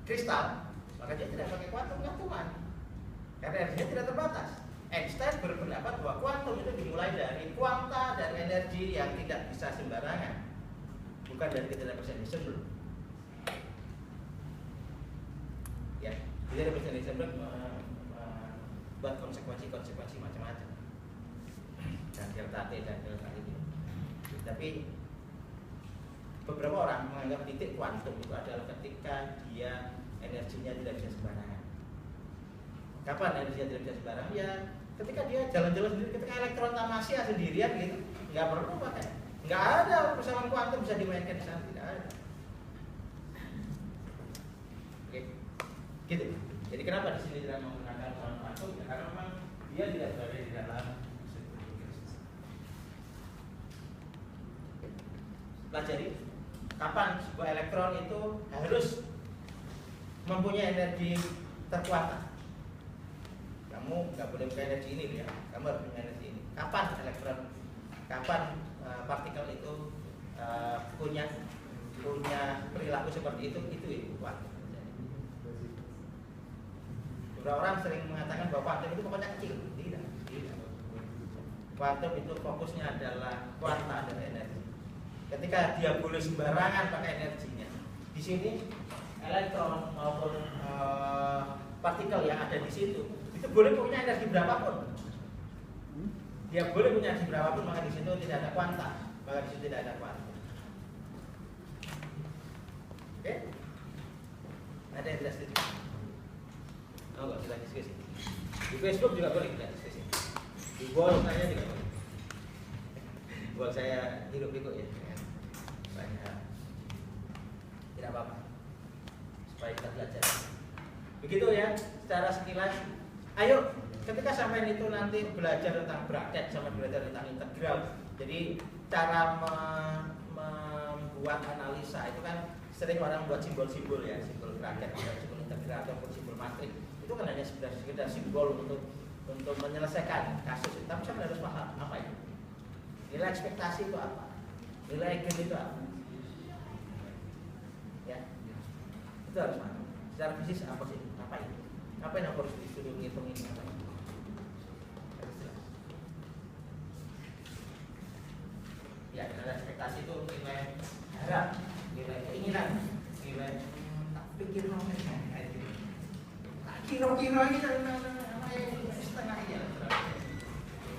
kristal, maka dia tidak pakai kuantum-kuantuman karena energinya tidak terbatas. Einstein berpendapat bahwa kuantum itu dimulai dari kuanta dan energi yang tidak bisa sembarangan, bukan dari ketidakpastian Heisenberg. Ya, ketidakpastian Heisenberg membuat konsekuensi macam-macam dan delta T dan delta ini. Tapi beberapa orang menganggap titik kuantum itu adalah ketika dia energinya tidak bisa sembarangan. Kapan energinya tidak bisa sembarangan? Ya ketika dia jalan-jalan sendiri, ketika elektron tamasya sendirian gitu, nggak perlu pakai, nggak ada persamaan kuantum bisa dimainkan di sana, tidak ada. Oke, gitu. Jadi kenapa di sini tidak menggunakan persamaan kuantum? Ya, karena memang dia tidak berada di dalam. Pelajari kapan sebuah elektron itu harus mempunyai energi terkuat. Kamu nggak boleh punya energi ini ya, kamu harus punya energi ini. Kapan partikel itu punya perilaku seperti itu kuat. Beberapa orang sering mengatakan bahwa kuantum itu pokoknya kecil. Tidak. Kuantum itu fokusnya adalah kuanta dan energi. Ketika dia boleh sembarangan pakai energinya, di sini elektron maupun partikel yang ada di situ itu boleh punya energi berapapun. Dia boleh punya energi berapapun, maka di situ tidak ada kuanta, maka di situ tidak ada kuanta. Oke? Ada yang tidak setuju? Mau nggak kita diskusi? Di Facebook juga boleh kita diskusi. Di wall saya juga boleh. Wall saya hidup pikuk ya. Banyak. Tidak apa-apa. Supaya kita belajar. Begitu ya, secara sekilas. Ayo, ketika sampai itu nanti belajar tentang bracket sama belajar tentang integral. Jadi cara membuat analisa itu kan sering orang buat simbol-simbol ya, simbol bracket, simbol integral ataupun simbol matrik. Itu kan hanya sekedar simbol untuk menyelesaikan kasus itu. Tapi saya harus paham apa itu. Nilai ekspektasi itu apa? Nilai eigen itu apa? Ya, itu harus paham. Secara fisik apa sih? Apa itu? Apa yang harus disuruh ngitungin? Apa itu? Ya, nilai ekspektasi itu nilai harap, nilai keinginan, nilai tak pikir nomornya, kira-kira ini